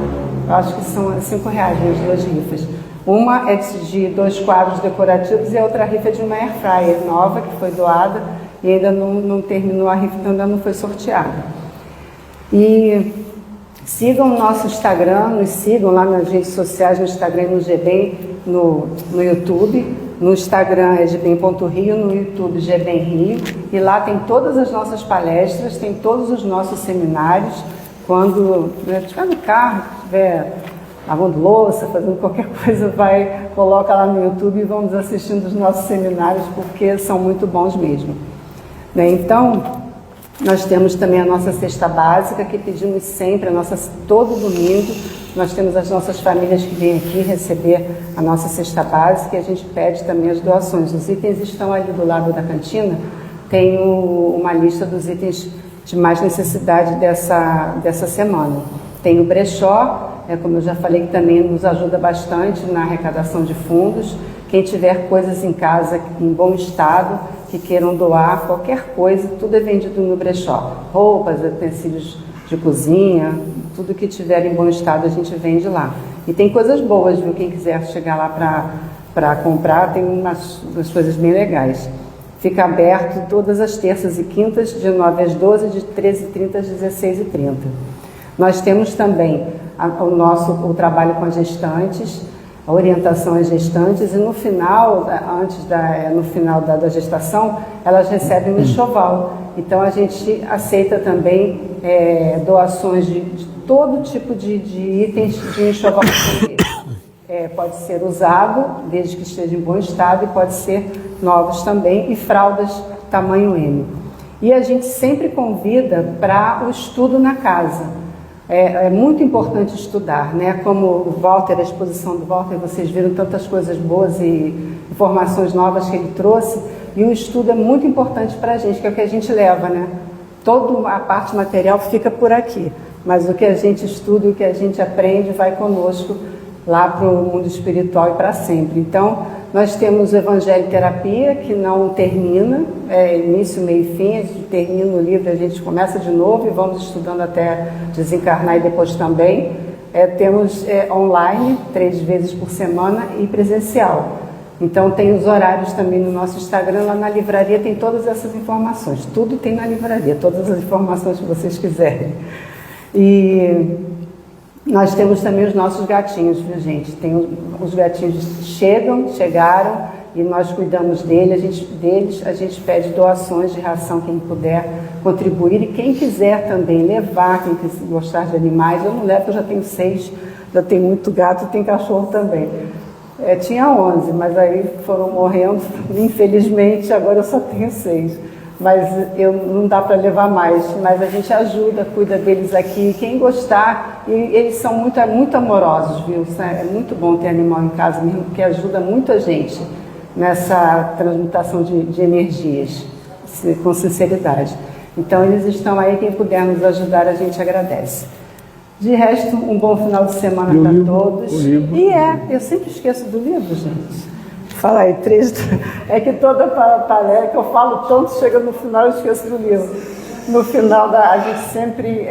Eu acho que são R$5 as 2 rifas. Uma é de 2 quadros decorativos e a outra rifa é de uma air fryer nova que foi doada e ainda não terminou a rifa, então ainda não foi sorteada. E sigam o nosso Instagram, nos sigam lá nas redes sociais, no Instagram e no GBEM, no YouTube. No Instagram é gbem.rio, no YouTube GBEM Rio, e lá tem todas as nossas palestras, tem todos os nossos seminários. Quando estiver no carro, estiver lavando louça, fazendo qualquer coisa, coloca lá no YouTube e vamos assistindo os nossos seminários, porque são muito bons mesmo. Então, nós temos também a nossa cesta básica, que pedimos sempre, todo domingo, nós temos as nossas famílias que vêm aqui receber a nossa cesta básica e a gente pede também as doações. Os itens estão ali do lado da cantina, tem uma lista dos itens de mais necessidade dessa semana. Tem o brechó, como eu já falei, que também nos ajuda bastante na arrecadação de fundos. Quem tiver coisas em casa em bom estado, que queiram doar, qualquer coisa, tudo é vendido no brechó. Roupas, utensílios de cozinha, tudo que tiver em bom estado a gente vende lá. E tem coisas boas, viu? Quem quiser chegar lá para comprar, tem umas coisas bem legais. Fica aberto todas as terças e quintas, de 9 às 12, de 13h30 às 16h30. Nós temos também o trabalho com as gestantes, a orientação às gestantes, e no final da gestação, elas recebem um enxoval. Então a gente aceita também doações de todo tipo de itens de enxoval. Pode ser usado, desde que esteja em bom estado, e pode ser novos também, e fraldas tamanho M. E a gente sempre convida para o estudo na casa. É muito importante estudar, né? Como o Walter, a exposição do Walter, vocês viram tantas coisas boas e informações novas que ele trouxe, e o estudo é muito importante para a gente, que é o que a gente leva, né? Toda a parte material fica por aqui, mas o que a gente estuda, o que a gente aprende, vai conosco lá para o mundo espiritual e para sempre. Então, nós temos o Evangelho Terapia, que não termina, início, meio e fim, a gente termina o livro, a gente começa de novo e vamos estudando até desencarnar e depois também. Temos online, 3 vezes por semana, e presencial. Então tem os horários também no nosso Instagram, lá na livraria tem todas essas informações, tudo tem na livraria, todas as informações que vocês quiserem. E nós temos também os nossos gatinhos, viu, gente? Os gatinhos chegaram e nós cuidamos deles, a gente pede doações de ração, quem puder contribuir, e quem quiser também levar, quem gostar de animais. Eu não levo, eu já tenho 6, já tenho muito gato e tem cachorro também. Tinha 11, mas aí foram morrendo, infelizmente, agora eu só tenho 6. Mas não dá para levar mais, mas a gente ajuda, cuida deles aqui. Quem gostar, e eles são muito amorosos, viu? É muito bom ter animal em casa mesmo, porque ajuda muita gente nessa transmutação de energias, com sinceridade. Então eles estão aí, quem puder nos ajudar, a gente agradece. De resto, um bom final de semana para todos. E eu sempre esqueço do livro, gente. Fala aí, 3. É que toda palestra que eu falo tanto, chega no final eu esqueço do livro. No final, a gente sempre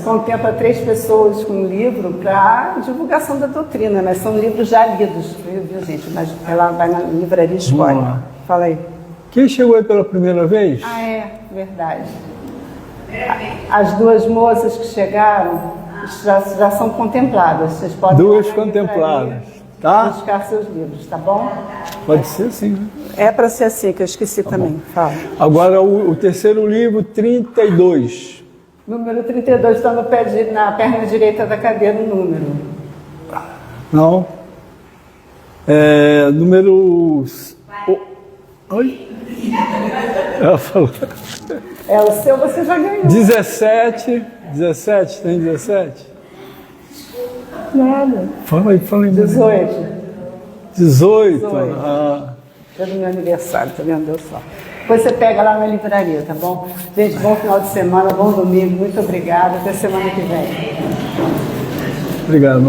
contempla 3 pessoas com o livro para divulgação da doutrina, né? São livros já lidos, viu, gente? Mas ela vai na livraria e escolhe. Fala aí. Quem chegou aí pela primeira vez? Verdade. As 2 moças que chegaram já são contempladas. Vocês podem 2 contempladas. Tá? Buscar seus livros, tá bom? Pode ser sim, né? É para ser assim, que eu esqueci também. Fala. Agora o terceiro livro, 32. Número 32 está na perna direita da cadeira, o número. Não. Número... Oi? Ela falou. É o seu, você já ganhou. 17, tem 17? Nada. Fala aí. 18. 18. 18. Ah. É do meu aniversário, tá vendo? Deu só. Depois você pega lá na livraria, tá bom? Gente, bom final de semana, bom domingo, muito obrigada. Até semana que vem. Obrigado,